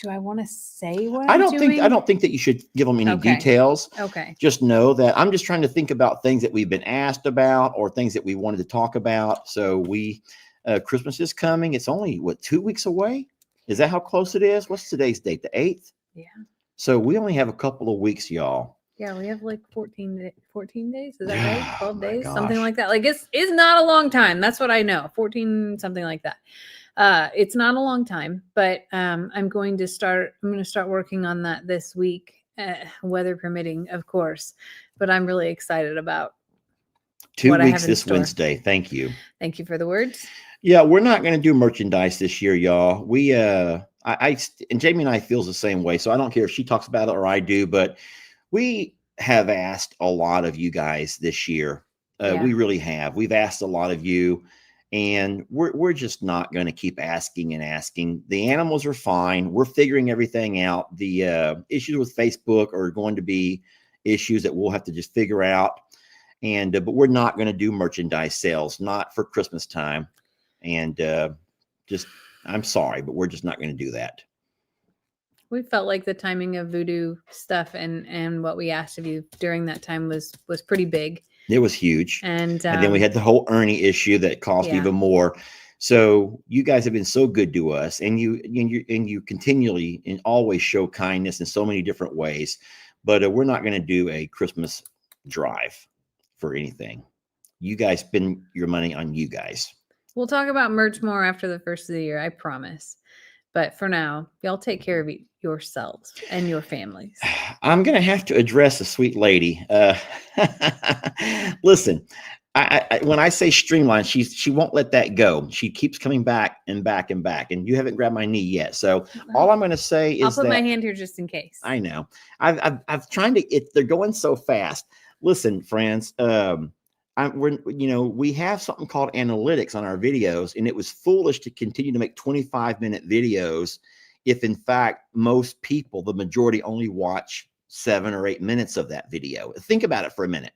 I want to say what I don't think that you should give them any details. Okay. Just know that I'm just trying to think about things that we've been asked about or things that we wanted to talk about. So Christmas is coming. It's only 2 weeks away. Is that how close it is? What's today's date? The 8th? Yeah. So we only have a couple of weeks, y'all. Yeah, we have like 14 days. Is that right? 12 days, something like that. Like it's not a long time. That's what I know. 14, something like that. It's not a long time, but I'm going to start working on that this week, weather permitting, of course. But I'm really excited about 2 weeks this Wednesday. Thank you. Thank you for the words. Yeah, we're not going to do merchandise this year, y'all. We and Jamie and I feels the same way. So I don't care if she talks about it or I do, but we have asked a lot of you guys this year. We really have. We've asked a lot of you. And we're just not going to keep asking and asking. The animals are fine. We're figuring everything out. The issues with Facebook are going to be issues that we'll have to just figure out. And but we're not going to do merchandise sales, not for Christmas time. And I'm sorry, but we're just not going to do that. We felt like the timing of Voodoo stuff and what we asked of you during that time was pretty big. It was huge. And then we had the whole Ernie issue that cost even more. So you guys have been so good to us, and you continually and always show kindness in so many different ways. But we're not going to do a Christmas drive for anything. You guys spend your money on you guys. We'll talk about merch more after the first of the year, I promise. But for now, y'all take care of yourselves and your families. I'm going to have to address a sweet lady. Listen, I when I say streamline, she won't let that go. She keeps coming back and back and back. And you haven't grabbed my knee yet. So all I'm going to say is I'll put my hand here just in case. I know. I've trying to. They're going so fast. Listen, friends. We have something called analytics on our videos, and it was foolish to continue to make 25-minute videos if in fact most people, the majority, only watch 7 or 8 minutes of that video. Think about it for a minute.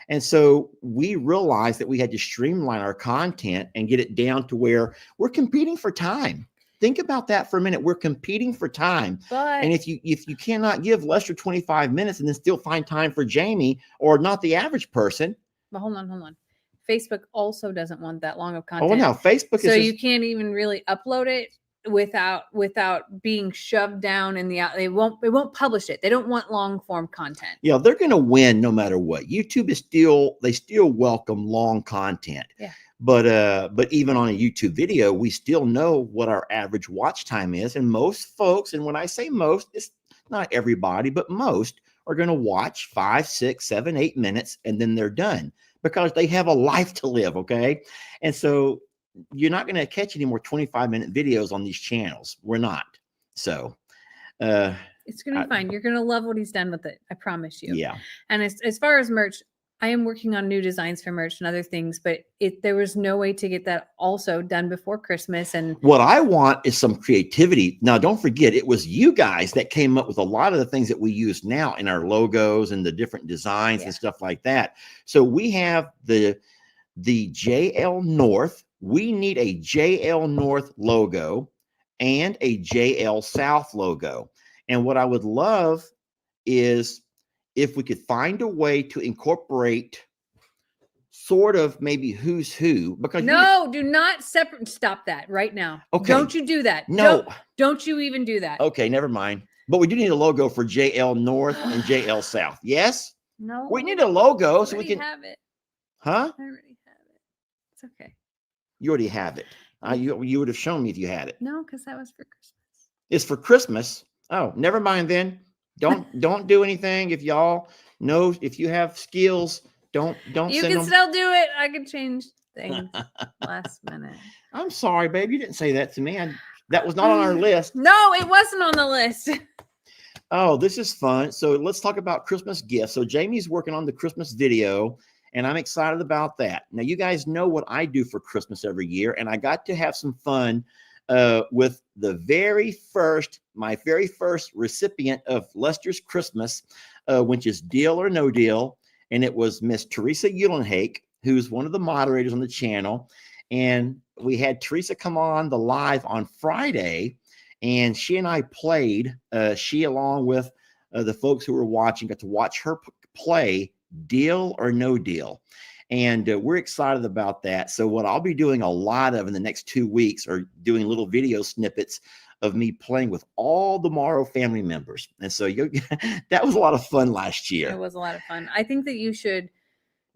And so we realized that we had to streamline our content and get it down to where we're competing for time. Think about that for a minute. We're competing for time. And if you cannot give Lester 25 minutes and then still find time for Jamie or not the average person. But hold on. Facebook also doesn't want that long of content. Oh, no, Facebook is you can't even really upload it without being shoved down in the they won't publish it. They don't want long form content. Yeah, they're going to win no matter what. YouTube is still welcome long content. Yeah. But even on a YouTube video, we still know what our average watch time is. And most folks, and when I say most, it's not everybody, but most are going to watch 5, 6, 7, 8 minutes, and then they're done because they have a life to live. Okay. And so you're not going to catch any more 25-minute videos on these channels. We're not. So it's going to be fine. You're going to love what he's done with it. I promise you. yeah. And as far as merch, I am working on new designs for merch and other things, but there was no way to get that also done before Christmas. And what I want is some creativity. Now, don't forget, it was you guys that came up with a lot of the things that we use now in our logos and the different designs and stuff like that. So we have the JL North. We need a JL North logo and a JL South logo. And what I would love is if we could find a way to incorporate sort of maybe who's who, because do not separate. Stop that right now. Okay. Don't you do that. No. Don't you even do that. Okay, never mind. But we do need a logo for JL North and JL South. Yes? No. We need a logo so we can have it. Huh? I already have it. It's okay. You already have it. You would have shown me if you had it. No, because that was for Christmas. It's for Christmas. Oh, never mind then. Don't do anything. If y'all know, if you have skills, don't You send can them. still do it. I can change things last minute. I'm sorry, babe. You didn't say that to me. That was not on our list. No, it wasn't on the list. Oh, this is fun. So let's talk about Christmas gifts. So Jamie's working on the Christmas video, and I'm excited about that. Now, you guys know what I do for Christmas every year, and I got to have some fun with my very first recipient of Lester's Christmas, which is Deal or No Deal. And it was Miss Teresa Eulenhake, who's one of the moderators on the channel. And we had Teresa come on the live on Friday, and she and I played, she along with the folks who were watching, got to watch her play Deal or No Deal. And we're excited about that. So what I'll be doing a lot of in the next 2 weeks are doing little video snippets of me playing with all the Morrow family members. And so that was a lot of fun last year. It was a lot of fun. I think that you should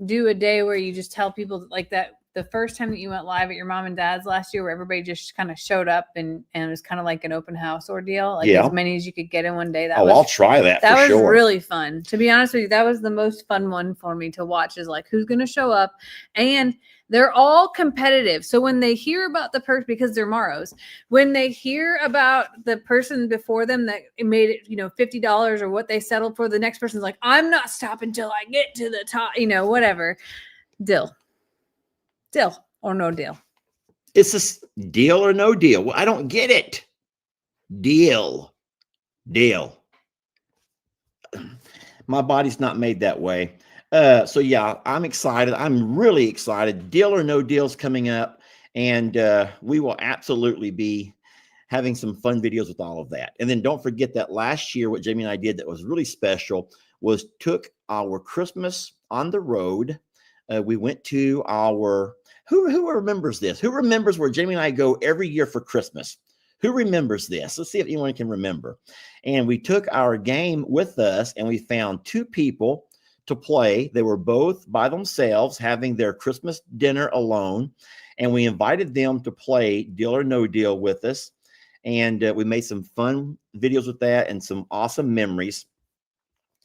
do a day where you just tell people like that. The first time that you went live at your mom and dad's last year, where everybody just kind of showed up and it was kind of like an open house ordeal, like as many as you could get in one day. I'll try that. That was sure. really fun. To be honest with you, that was the most fun one for me to watch, is like who's going to show up. And they're all competitive. So when they hear about the person, because they're Morrows, when they hear about the person before them that made it, $50 or what they settled for, the next person's like, I'm not stopping till I get to the top, whatever. Deal or no deal. It's just deal or no deal. Well, I don't get it. Deal. My body's not made that way. So yeah, I'm excited. I'm really excited. Deal or No Deal's coming up, and we will absolutely be having some fun videos with all of that. And then don't forget that last year, what Jamie and I did that was really special was took our Christmas on the road. We went to our, who remembers this? Who remembers where Jamie and I go every year for Christmas? Who remembers this? Let's see if anyone can remember. And we took our game with us, and we found 2 people to play. They were both by themselves having their Christmas dinner alone. And we invited them to play Deal or No Deal with us. And we made some fun videos with that and some awesome memories.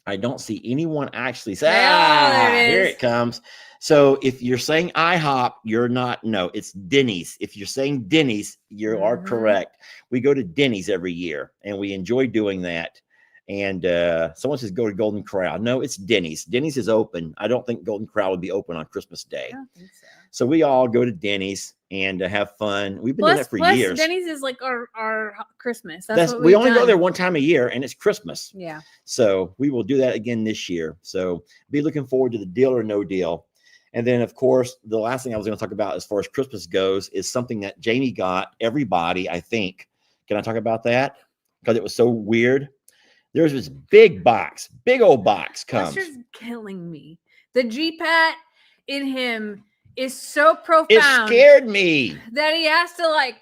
I don't see anyone actually say, here it comes. So if you're saying IHOP, you're not. No, it's Denny's. If you're saying Denny's, you are correct. We go to Denny's every year, and we enjoy doing that. And someone says go to Golden Corral. No, it's Denny's. Denny's is open. I don't think Golden Corral would be open on Christmas Day. I don't think so. So we all go to Denny's and have fun. We've been doing that for years. Denny's is like our Christmas. We only go there one time a year, and it's Christmas. Yeah. So we will do that again this year. So be looking forward to the Deal or No Deal. And then, of course, the last thing I was going to talk about as far as Christmas goes is something that Jamie got everybody, I think. Can I talk about that? Because it was so weird. There's this big old box comes. Lester's killing me. The G-Pat in him is so profound. It scared me. That he has to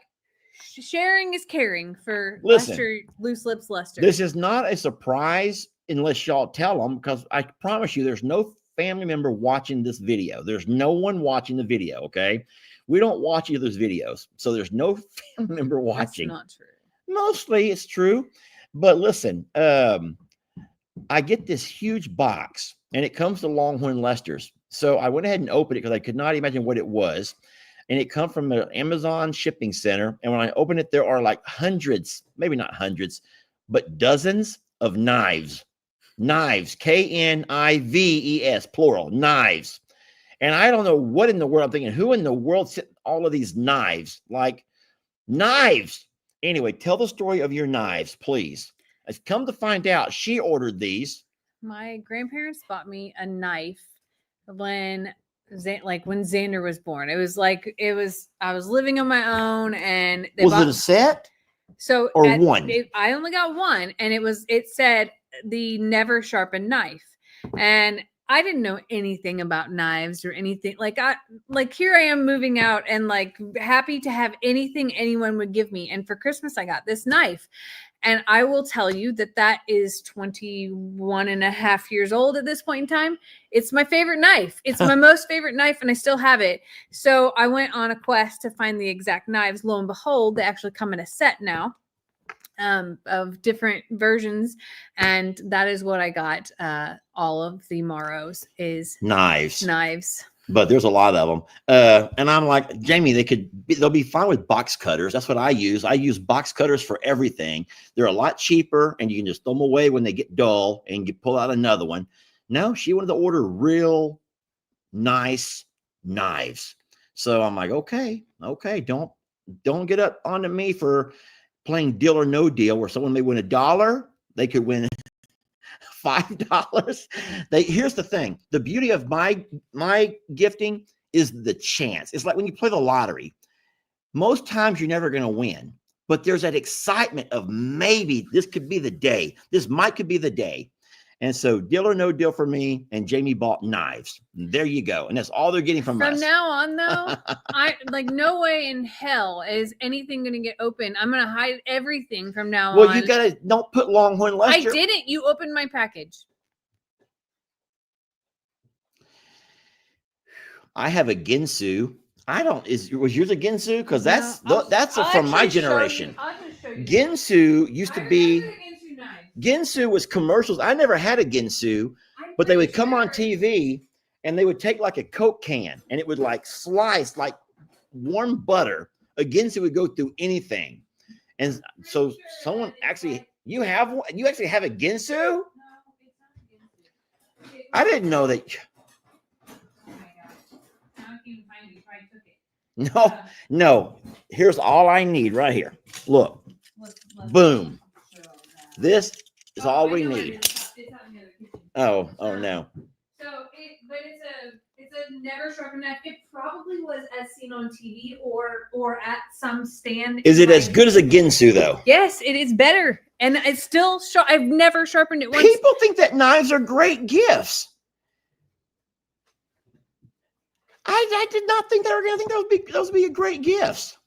sharing is caring for Listen, Loose Lips Lester. This is not a surprise unless y'all tell them, because I promise you there's no family member watching this video. There's no one watching the video. Okay. We don't watch each other's videos. So there's no family member watching. That's not true. Mostly it's true. But listen, I get this huge box and it comes to Longhorn Lester's. So I went ahead and opened it because I could not imagine what it was. And it comes from an Amazon shipping center. And when I open it, there are like hundreds, maybe not hundreds, but dozens of knives. Knives, Knives, plural, knives. And I don't know what in the world I'm thinking. Who in the world sent all of these knives? Like knives. Anyway, tell the story of your knives, please. I've come to find out she ordered these. My grandparents bought me a knife when Xander was born. I was living on my own, and Was it a set? So or one? I only got one, and it said the never sharpened knife, and I didn't know anything about knives or anything. Here I am moving out and like happy to have anything anyone would give me. And for Christmas, I got this knife. And I will tell you that is 21 and a half years old at this point in time. It's my favorite knife. It's my most favorite knife, and I still have it. So I went on a quest to find the exact knives. Lo and behold, they actually come in a set now of different versions. And that is what I got. All of the Maros is knives. But there's a lot of them. And I'm like, Jamie, they'll be fine with box cutters. That's what I use. I use box cutters for everything. They're a lot cheaper, and you can just throw them away when they get dull and pull out another one. No, she wanted to order real nice knives. So I'm like, okay, don't get up onto me for playing deal or no deal, where someone may win $1, they could win $5. Here's the thing. The beauty of my gifting is the chance. It's like when you play the lottery. Most times you're never going to win, but there's that excitement of maybe this could be the day. This could be the day. And so deal or no deal for me, and Jamie bought knives. And there you go. And that's all they're getting from us. From now on, though, no way in hell is anything going to get open. I'm going to hide everything from now on. Well, you got to don't put Longhorn Lester. I didn't. You opened my package. I have a Ginsu. Was yours a Ginsu? Because that's I'll from my generation. I'll just show you. Ginsu used to be. Ginsu was commercials. I never had a Ginsu, but they would come on TV and they would take like a Coke can and it would like slice like warm butter. A Ginsu would go through anything. And so someone actually, you actually have a Ginsu? No, it's not a Ginsu. I didn't know that. Oh my gosh. Now I can't find it. I took it. No. Here's all I need right here. Look. Boom. This is all we need. It's out in the other kitchen. Oh no. So it's a never sharpened knife. It probably was as seen on TV or at some stand. Is it as good as a Ginsu though? Yes, it is better. And it's still I've never sharpened it once. People think that knives are great gifts. I did not think they were going to think those would be great gifts.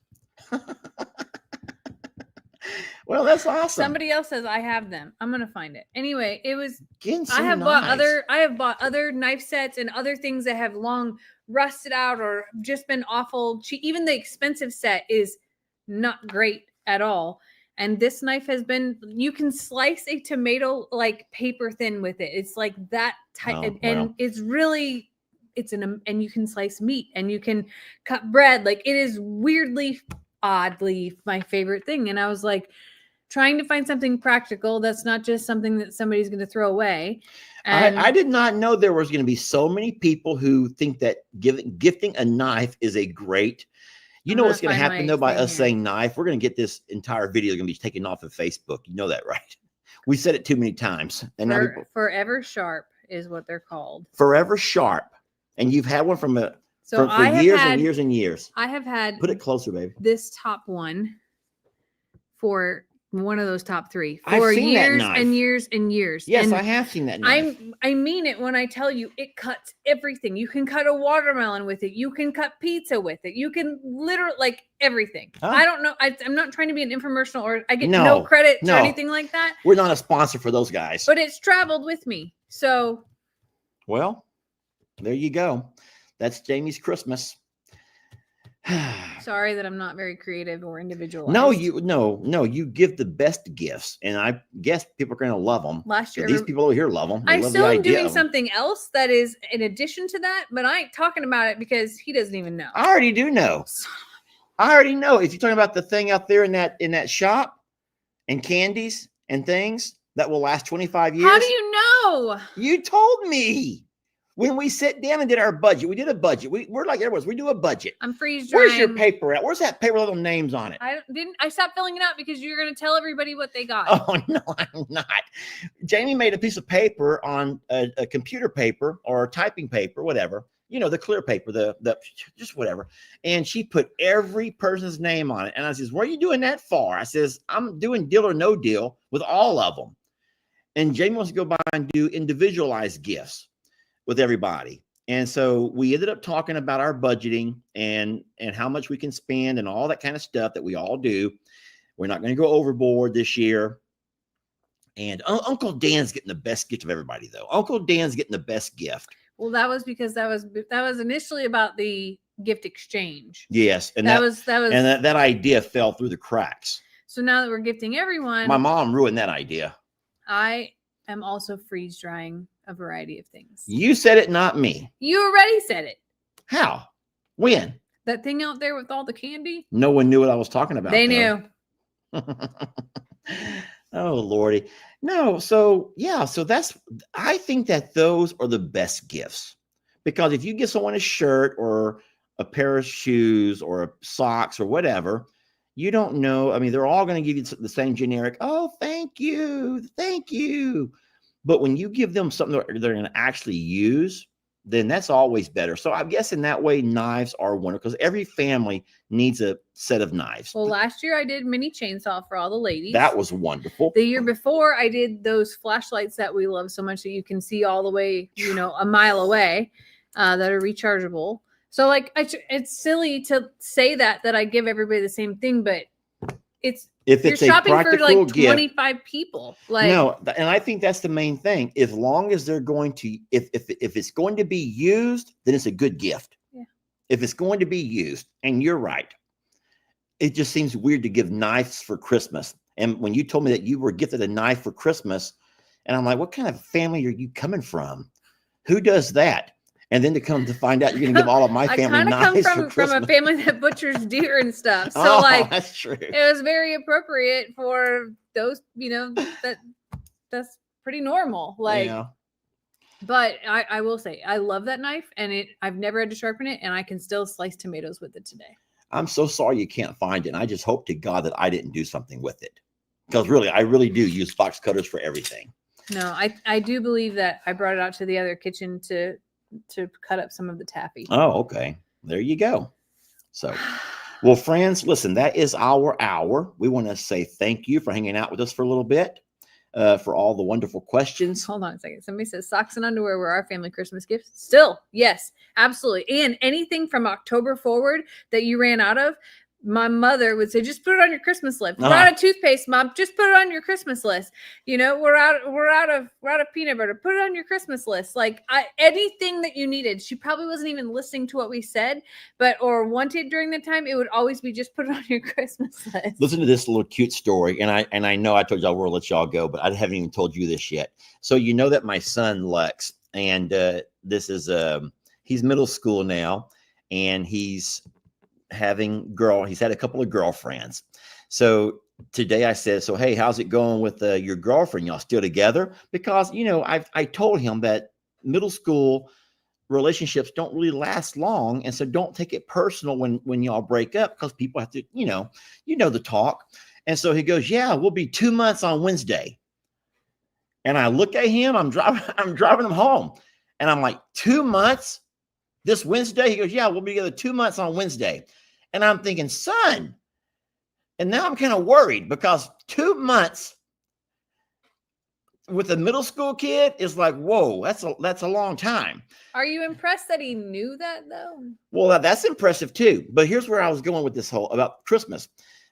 Well, that's awesome. Somebody else says I have them. I'm gonna find it. Anyway, it was Ginsu I have knives. bought other knife sets and other things that have long rusted out or just been awful cheap. Even the expensive set is not great at all. And this knife has been, you can slice a tomato like paper thin with it. It's like that tight, and it's really, and you can slice meat and you can cut bread. Like it is oddly my favorite thing. And I was like, trying to find something practical that's not just something that somebody's going to throw away. And I did not know there was going to be so many people who think that gifting a knife is a great. You know what's going to happen though by us saying knife? We're going to get this entire video going to be taken off of Facebook. You know that, right? We said it too many times. And Forever Sharp is what they're called. Forever Sharp, and you've had one for years and years and years. I have had. Put it closer, baby. This top one for. One of those top three for years and years and years. Yes, and I have seen that knife. I mean it when I tell you it cuts everything. You can cut a watermelon with it. You can cut pizza with it. You can literally like everything. Huh? I don't know. I'm not trying to be an infomercial or I get no credit or anything like that. We're not a sponsor for those guys. But it's traveled with me. So. Well, There you go. That's Jamie's Christmas. Sorry that I'm not very creative or individualized. No, you give the best gifts, and I guess people are going to love them. Last year, These people over here love them. They I love still the am idea doing of 'em. something else that is in addition to that, but I ain't talking about it because he doesn't even know. I already do know. I already know. If you're talking about the thing out there in that shop, and candies and things that will last 25 years. How do you know? You told me. When we sat down and did our budget, we did a budget. We're like everyone's. We do a budget. I'm freeze drying. Where's your paper at? Where's that paper with little names on it? I stopped filling it out because you're going to tell everybody what they got. Oh, no, I'm not. Jamie made a piece of paper on a computer paper or typing paper, whatever. You know, the clear paper, the just whatever. And she put every person's name on it. And I says, what are you doing that for? I says, I'm doing deal or no deal with all of them. And Jamie wants to go by and do individualized gifts with everybody. And so we ended up talking about our budgeting and how much we can spend and all that kind of stuff that we all do. We're not going to go overboard this year. And Uncle Dan's getting the best gift of everybody, though. Uncle Dan's getting the best gift. Well, that was because that was initially about the gift exchange. Yes, and that was and that idea fell through the cracks. So now that we're gifting everyone, my mom ruined that idea. I am also freeze drying a variety of things. You said it, not me. You already said it. How? When? That thing out there with all the candy? No one knew what I was talking about. They knew. Oh, Lordy. No, so yeah, so I think that those are the best gifts, because if you give someone a shirt or a pair of shoes or socks or whatever, you don't know. I mean, they're all going to give you the same generic, oh, thank you. But when you give them something that they're going to actually use, then that's always better. So I guess in that way, knives are wonderful because every family needs a set of knives. Well, last year I did mini chainsaw for all the ladies. That was wonderful. The year before I did those flashlights that we love so much that you can see all the way, a mile away, that are rechargeable. So like, it's silly to say that I give everybody the same thing, but if it's you're shopping for like 25 gift, people. Like, no, and I think that's the main thing. As long as they're going to, if it's going to be used, then it's a good gift. Yeah. If it's going to be used, and you're right, it just seems weird to give knives for Christmas. And when you told me that you were gifted a knife for Christmas, and I'm like, what kind of family are you coming from? Who does that? And then to come to find out you're going to give all of my family knives for Christmas. From a family that butchers deer and stuff. So that's true. It was very appropriate for those, that's pretty normal. Like, yeah. But I will say, I love that knife, and I've never had to sharpen it, and I can still slice tomatoes with it today. I'm so sorry you can't find it. And I just hope to God that I didn't do something with it, because I really do use box cutters for everything. No, I do believe that I brought it out to the other kitchen to cut up some of the taffy. Oh, okay. There you go. So, well, friends, listen, that is our hour. We want to say thank you for hanging out with us for a little bit, for all the wonderful questions. Hold on a second. Somebody says socks and underwear were our family Christmas gifts. Still, yes, absolutely. And anything from October forward that you ran out of, my mother would say, just put it on your Christmas list. We're out of toothpaste, Mom. Just put it on your Christmas list. We're out of peanut butter. Put it on your Christmas list. Like anything that you needed. She probably wasn't even listening to what we said, or wanted during the time. It would always be just put it on your Christmas list. Listen to this little cute story. And I know I told y'all we'll let y'all go, but I haven't even told you this yet. So you know that my son Lex, and this is he's middle school now, and he's had a couple of girlfriends. So today I said, so, hey, how's it going with your girlfriend? Y'all still together? Because, I told him that middle school relationships don't really last long. And so don't take it personal when y'all break up, because people have to, the talk. And so he goes, yeah, we'll be 2 months on Wednesday. And I look at him, I'm driving him home, and I'm like, 2 months this Wednesday? He goes, yeah, we'll be together 2 months on Wednesday. And I'm thinking, son, and now I'm kind of worried, because 2 months with a middle school kid is like, whoa, that's a long time. Are you impressed that he knew that, though? Well, that's impressive too. But here's where I was going with this whole about Christmas.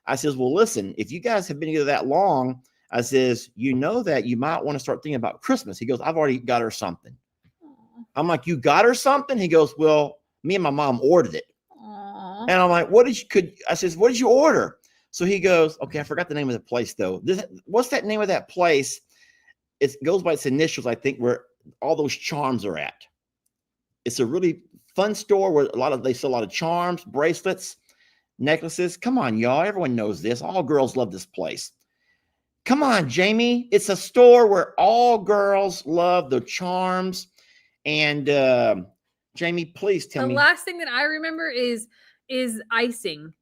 I says, well, listen, if you guys have been together that long, I says, that you might want to start thinking about Christmas. He goes, I've already got her something. Aww. I'm like, you got her something? He goes, well, me and my mom ordered it. Aw. And I'm like, I says, what did you order? So he goes, okay, I forgot the name of the place though. What's that name of that place? It goes by its initials, I think, where all those charms are at. It's a really fun store where they sell a lot of charms, bracelets, necklaces. Come on, y'all. Everyone knows this. All girls love this place. Come on, Jamie. It's a store where all girls love the charms. And Jamie, please tell me. The last thing that I remember is icing.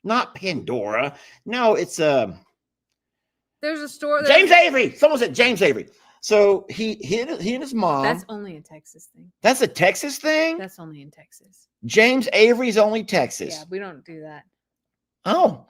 Not Pandora. No, it's There's a store. James Avery. Someone said James Avery. So he and his mom. That's only a Texas thing. That's a Texas thing? That's only in Texas. James Avery's only Texas. Yeah, we don't do that. Oh,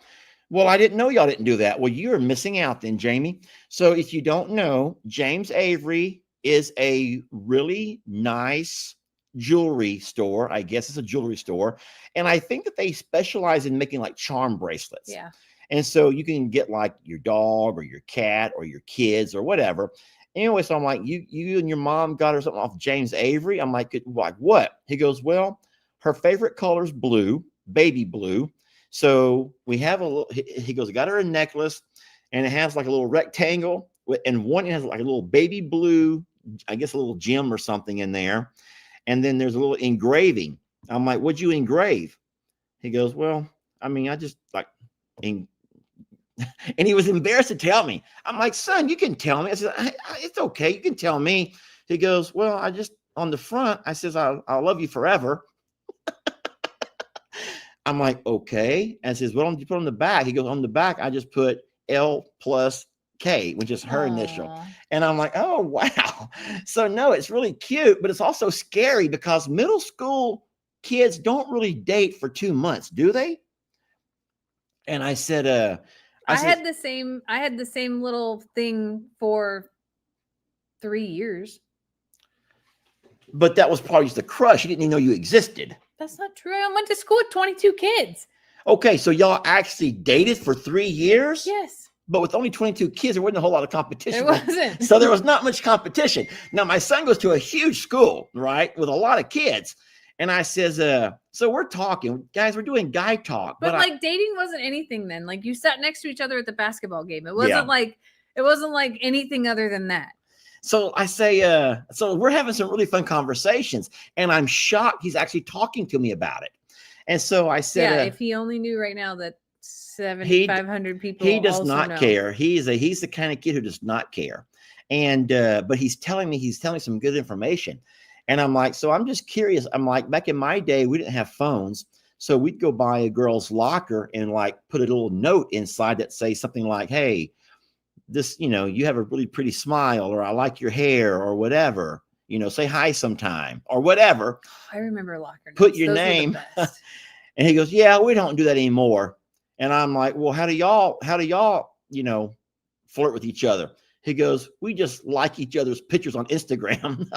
well, I didn't know y'all didn't do that. Well, you're missing out then, Jamie. So if you don't know, James Avery is a really nice jewelry store. I guess it's a jewelry store. And I think that they specialize in making like charm bracelets. Yeah. And so you can get like your dog or your cat or your kids or whatever. Anyway, so I'm like, you and your mom got her something off James Avery. I'm like what? He goes, well, her favorite color is blue, baby blue. So we have a little, he goes, I got her a necklace and it has like a little rectangle and one has like a little baby blue, I guess a little gem or something in there. And then there's a little engraving. I'm like, what'd you engrave? He goes, well, I mean, I just like, and he was embarrassed to tell me. I'm like, son, you can tell me. I said, it's okay. You can tell me. He goes, well, I just, on the front, I says, I'll love you forever. I'm like, okay. And says, well, you put on the back. He goes, on the back, I just put L plus K, which is her initial. And I'm like, oh, wow. So no, it's really cute, but it's also scary because middle school kids don't really date for 2 months, do they? And I said, I had the same little thing for 3 years. But that was probably just a crush. You didn't even know you existed. That's not true. I went to school with 22 kids. Okay, so y'all actually dated for 3 years? Yes. But with only 22 kids, there wasn't a whole lot of competition. There wasn't. So there was not much competition. Now, my son goes to a huge school, right, with a lot of kids. And I says, so we're talking, guys, we're doing guy talk. But like dating wasn't anything then. Like you sat next to each other at the basketball game. It wasn't like anything other than that. So I say, so we're having some really fun conversations. And I'm shocked he's actually talking to me about it. And so I said, yeah, if he only knew right now that 7,500 people. He does not care. He's the kind of kid who does not care. And but he's telling me some good information. And I'm like, so I'm just curious. I'm like, back in my day, we didn't have phones. So we'd go by a girl's locker and like put a little note inside that say something like, hey, this, you have a really pretty smile, or I like your hair, or whatever, say hi sometime or whatever. I remember locker notes. Put your name. And he goes, yeah, we don't do that anymore. And I'm like, well, how do y'all, flirt with each other? He goes, we just like each other's pictures on Instagram.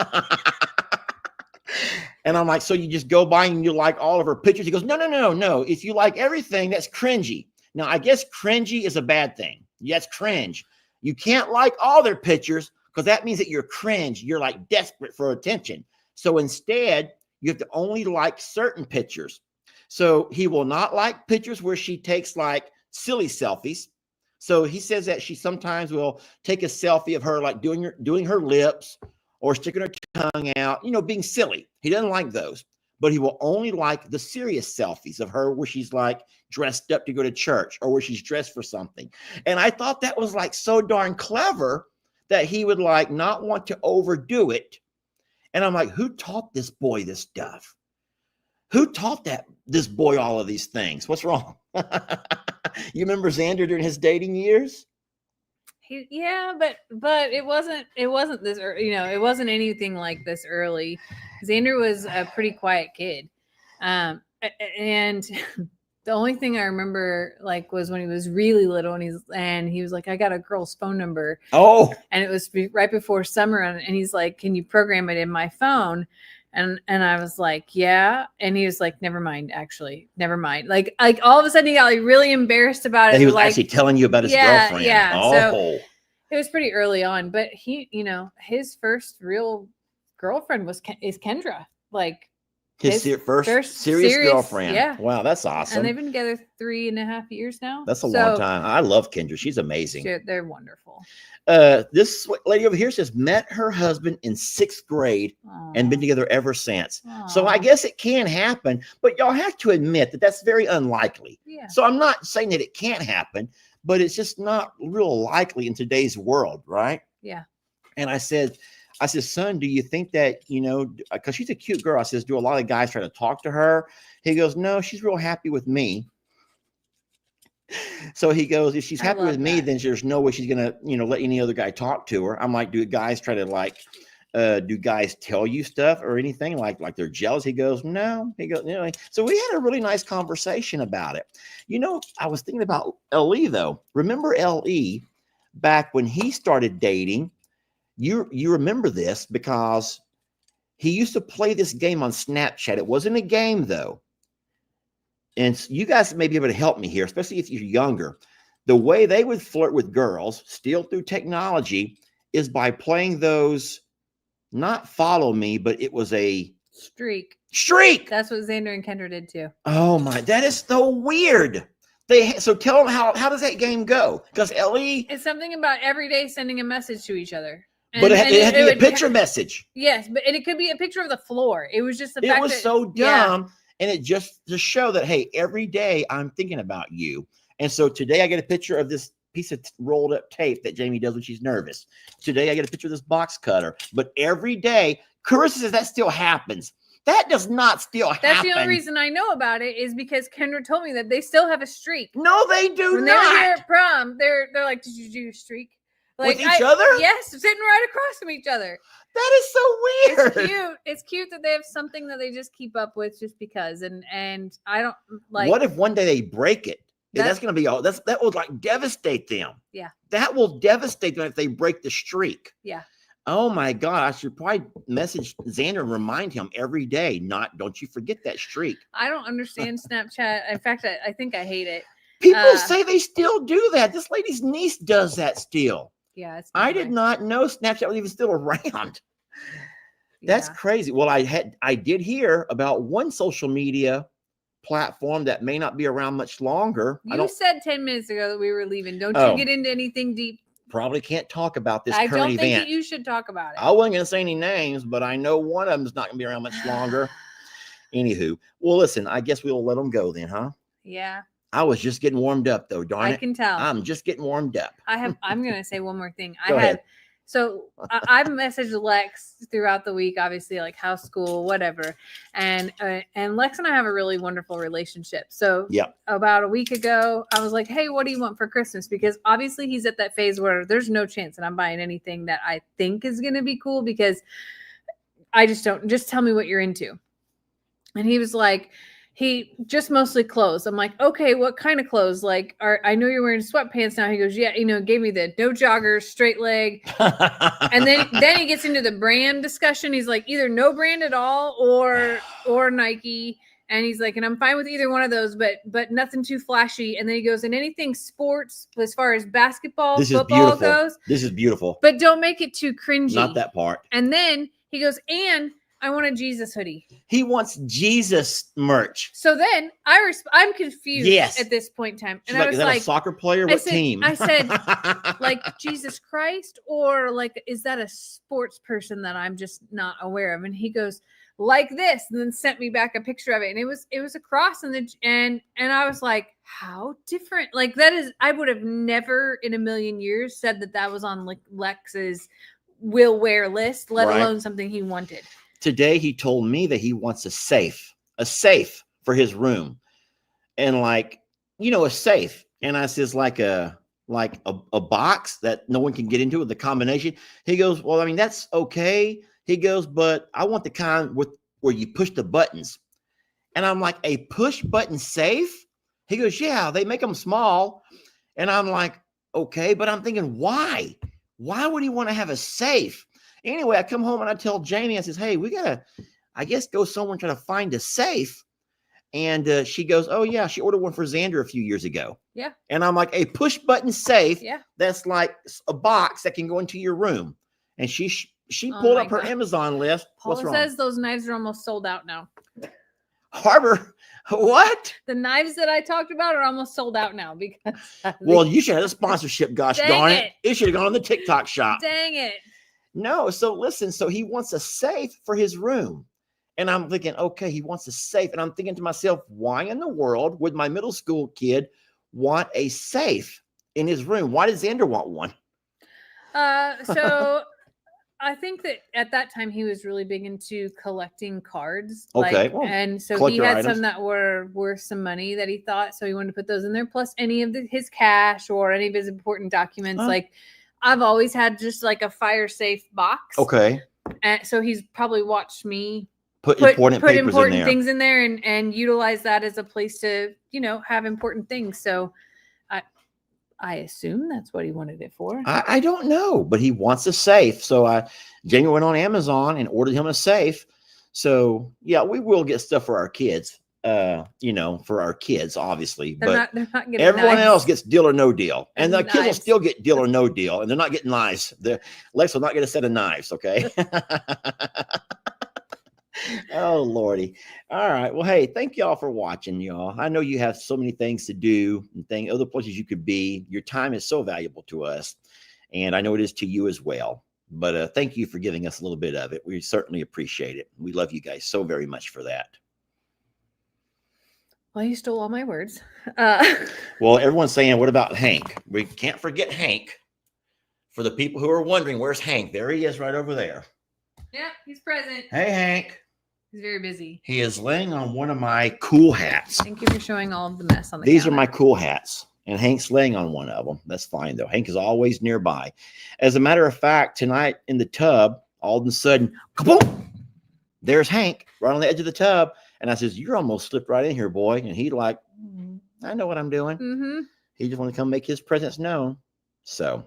And I'm like, so you just go by and you like all of her pictures? He goes, no. If you like everything, that's cringy. Now, I guess cringy is a bad thing. Yes, cringe. You can't like all their pictures because that means that you're cringe. You're like desperate for attention. So instead, you have to only like certain pictures. So he will not like pictures where she takes like silly selfies. So he says that she sometimes will take a selfie of her like doing her lips or sticking her tongue out, being silly. He doesn't like those, but he will only like the serious selfies of her where she's like dressed up to go to church or where she's dressed for something. And I thought that was like so darn clever that he would like not want to overdo it. And I'm like, who taught this boy this stuff? Who taught this boy all of these things? What's wrong? You remember Xander during his dating years? Yeah, but it wasn't this, it wasn't anything like this early. Xander was a pretty quiet kid. And the only thing I remember like was when he was really little and he was like, I got a girl's phone number. Oh, and it was right before summer. And he's like, can you program it in my phone? And I was like, yeah. And he was like, never mind. Like all of a sudden he got like really embarrassed about it. And he was actually telling you about his girlfriend. Yeah. Oh. So it was pretty early on, but he, his first real girlfriend is Kendra. Like His first serious girlfriend. Yeah. Wow, that's awesome. And they've been together 3.5 years now. That's a long time. I love Kendra. She's amazing. They're wonderful. This lady over here says met her husband in 6th grade and been together ever since. So I guess it can happen, but y'all have to admit that that's very unlikely. Yeah. So I'm not saying that it can't happen, but it's just not real likely in today's world, right? Yeah. And I said, son, do you think that, because she's a cute girl. I says, do a lot of guys try to talk to her? He goes, no, she's real happy with me. So he goes, if she's happy with me, then there's no way she's going to, let any other guy talk to her. I'm like, do guys try to do guys tell you stuff or anything like they're jealous? He goes, no. He goes, So we had a really nice conversation about it. I was thinking about LE though. Remember LE back when he started dating? You remember this because he used to play this game on Snapchat. It wasn't a game though. And you guys may be able to help me here, especially if you're younger. The way they would flirt with girls, still through technology, is by playing those, not follow me, but it was a streak. Streak. That's what Xander and Kendra did too. Oh my, that is so weird. So tell them how does that game go? Because LE, it's something about every day sending a message to each other. But it had to be a picture message. Yes, but it could be a picture of the floor. It was just the fact it was so dumb. Yeah. And it just to show that, hey, every day I'm thinking about you. And so today I get a picture of this piece of rolled up tape that Jamie does when she's nervous. Today I get a picture of this box cutter. But every day, Carissa says that still happens. That does not still happen. That's the only reason I know about it is because Kendra told me that they still have a streak. No, they do when not. When they were here at prom, they're like, did you do a streak? With each other? Yes, sitting right across from each other. That is so weird. It's cute. It's cute that they have something that they just keep up with just because. And I don't like. What if one day they break it? That's going to be all. That will devastate them. Yeah. That will devastate them if they break the streak. Yeah. Oh my God! I should probably message Xander and remind him every day. Don't you forget that streak. I don't understand Snapchat. In fact, I think I hate it. People say they still do that. This lady's niece does that still. Yeah, I did not know Snapchat was even still around. That's crazy. Well, I did hear about one social media platform that may not be around much longer. You said 10 minutes ago that we were leaving. Don't you get into anything deep? Probably can't talk about this current event. I don't think that you should talk about it. I wasn't going to say any names, but I know one of them is not going to be around much longer. Anywho, well, listen, I guess we'll let them go then, huh? Yeah. I was just getting warmed up though, darn it. I can tell. I'm just getting warmed up. I'm going to say one more thing. Go ahead. So I've messaged Lex throughout the week, obviously, like house, school, whatever. And Lex and I have a really wonderful relationship. So about a week ago, I was like, hey, what do you want for Christmas? Because obviously he's at that phase where there's no chance that I'm buying anything that I think is going to be cool because I just tell me what you're into. And he was like, he just mostly clothes. I'm like, okay, what kind of clothes? Like, I know you're wearing sweatpants now. He goes, yeah, gave me the no joggers, straight leg. And then he gets into the brand discussion. He's like, either no brand at all or Nike. And he's like, and I'm fine with either one of those, but nothing too flashy. And then he goes, and anything sports as far as basketball, football goes. This is beautiful. But don't make it too cringy. Not that part. And then he goes, and I want a Jesus hoodie. He wants Jesus merch. So then I'm confused at this point in time. And I was is that a soccer player? What team? I said, like Jesus Christ, or like, is that a sports person that I'm just not aware of? And he goes, like this, and then sent me back a picture of it. And it was a cross and I was like, how different? Like that is, I would have never in a million years said that was on Lex's will wear list, let alone something he wanted. Today, he told me that he wants a safe for his room. And a safe. And I says like a box that no one can get into with the combination. He goes, well, I mean, that's okay. He goes, but I want the kind where you push the buttons. And I'm like, a push button safe? He goes, yeah, they make them small. And I'm like, okay, but I'm thinking, why? Why would he want to have a safe? Anyway, I come home and I tell Jamie, I says, hey, we got to, I guess, go somewhere and try to find a safe. And she goes, oh, yeah, she ordered one for Xander a few years ago. Yeah. And I'm like, a push button safe. Yeah. That's like a box that can go into your room. And she She Oh pulled my up her God. Amazon list. What's Paula wrong? says those knives are almost sold out now. Harbor, what? The knives that I talked about are almost sold out now because Well, you should have a sponsorship. Gosh Dang darn it. it! It should have gone on the TikTok shop. dang it. No, so listen. So he wants a safe for his room, and I'm thinking, okay, he wants a safe, and I'm thinking to myself, why in the world would my middle school kid want a safe in his room? Why does Xander want one? So I think that at that time he was really big into collecting cards. Okay, Like, well, and so he collector had items. some that were worth some money that he thought, so he wanted to put those in there, plus any of his cash or any of his important documents. Huh. Like, I've always had just like a fire safe box. Okay, And so he's probably watched me put important papers important in there. things in there and utilize that as a place to, have important things. So I assume that's what he wanted it for. I don't know, but he wants a safe. So Jamie went on Amazon and ordered him a safe. So yeah, we will get stuff for our kids. For our kids, obviously. They're but not getting everyone knives. else gets deal or no deal. And the kids will Knives. still get deal or no deal. And they're not getting knives. Lex will not get a set of knives, okay? Oh Lordy. All right. Well, hey, thank y'all for watching, y'all. I know you have so many things to do and other places you could be. Your time is so valuable to us, and I know it is to you as well. But thank you for giving us a little bit of it. We certainly appreciate it. We love you guys so very much for that. Well, you stole all my words. Well, everyone's saying, what about Hank? We can't forget Hank. For the people who are wondering, where's Hank? There he is right over there. Yeah, he's present. Hey, Hank. He's very busy. He is laying on one of my cool hats. Thank you for showing all of the mess on the These are counter. my cool hats, and Hank's laying on one of them. That's fine, though. Hank is always nearby. As a matter of fact, tonight in the tub, all of a sudden, kaboom! There's Hank right on the edge of the tub. And I says, you're almost slipped right in here, boy. And he like, I know what I'm doing. Mm-hmm. He just want to come make his presence known. So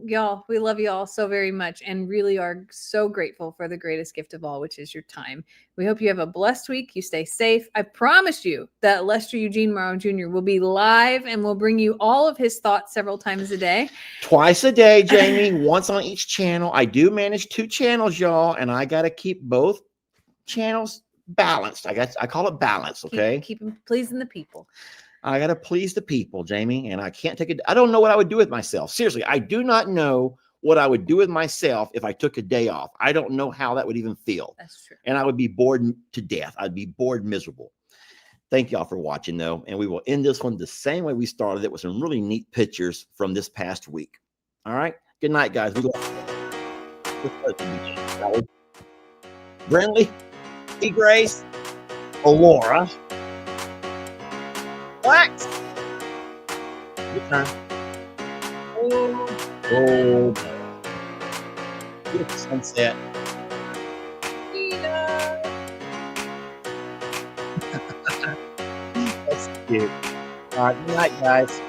Y'all, we love you all so very much and really are so grateful for the greatest gift of all, which is your time. We hope you have a blessed week. You stay safe. I promise you that Lester Eugene Morrow Jr. will be live and will bring you all of his thoughts several times a day. Twice a day, Jamie, once on each channel. I do manage 2 channels, y'all, and I got to keep both channels balanced. I call it balance. Okay. Keep pleasing the people. I got to please the people, Jamie, and I can't take it. I don't know what I would do with myself. Seriously, I do not know what I would do with myself if I took a day off. I don't know how that would even feel. That's true. And I would be bored to death. I'd be bored miserable. Thank y'all for watching, though. And we will end this one the same way we started it with some really neat pictures from this past week. All right. Good night, guys. We go. Brindley, E. Grace, Laura. Wax. Your turn. Oh. Beautiful sunset. That's cute. All right, good night, guys.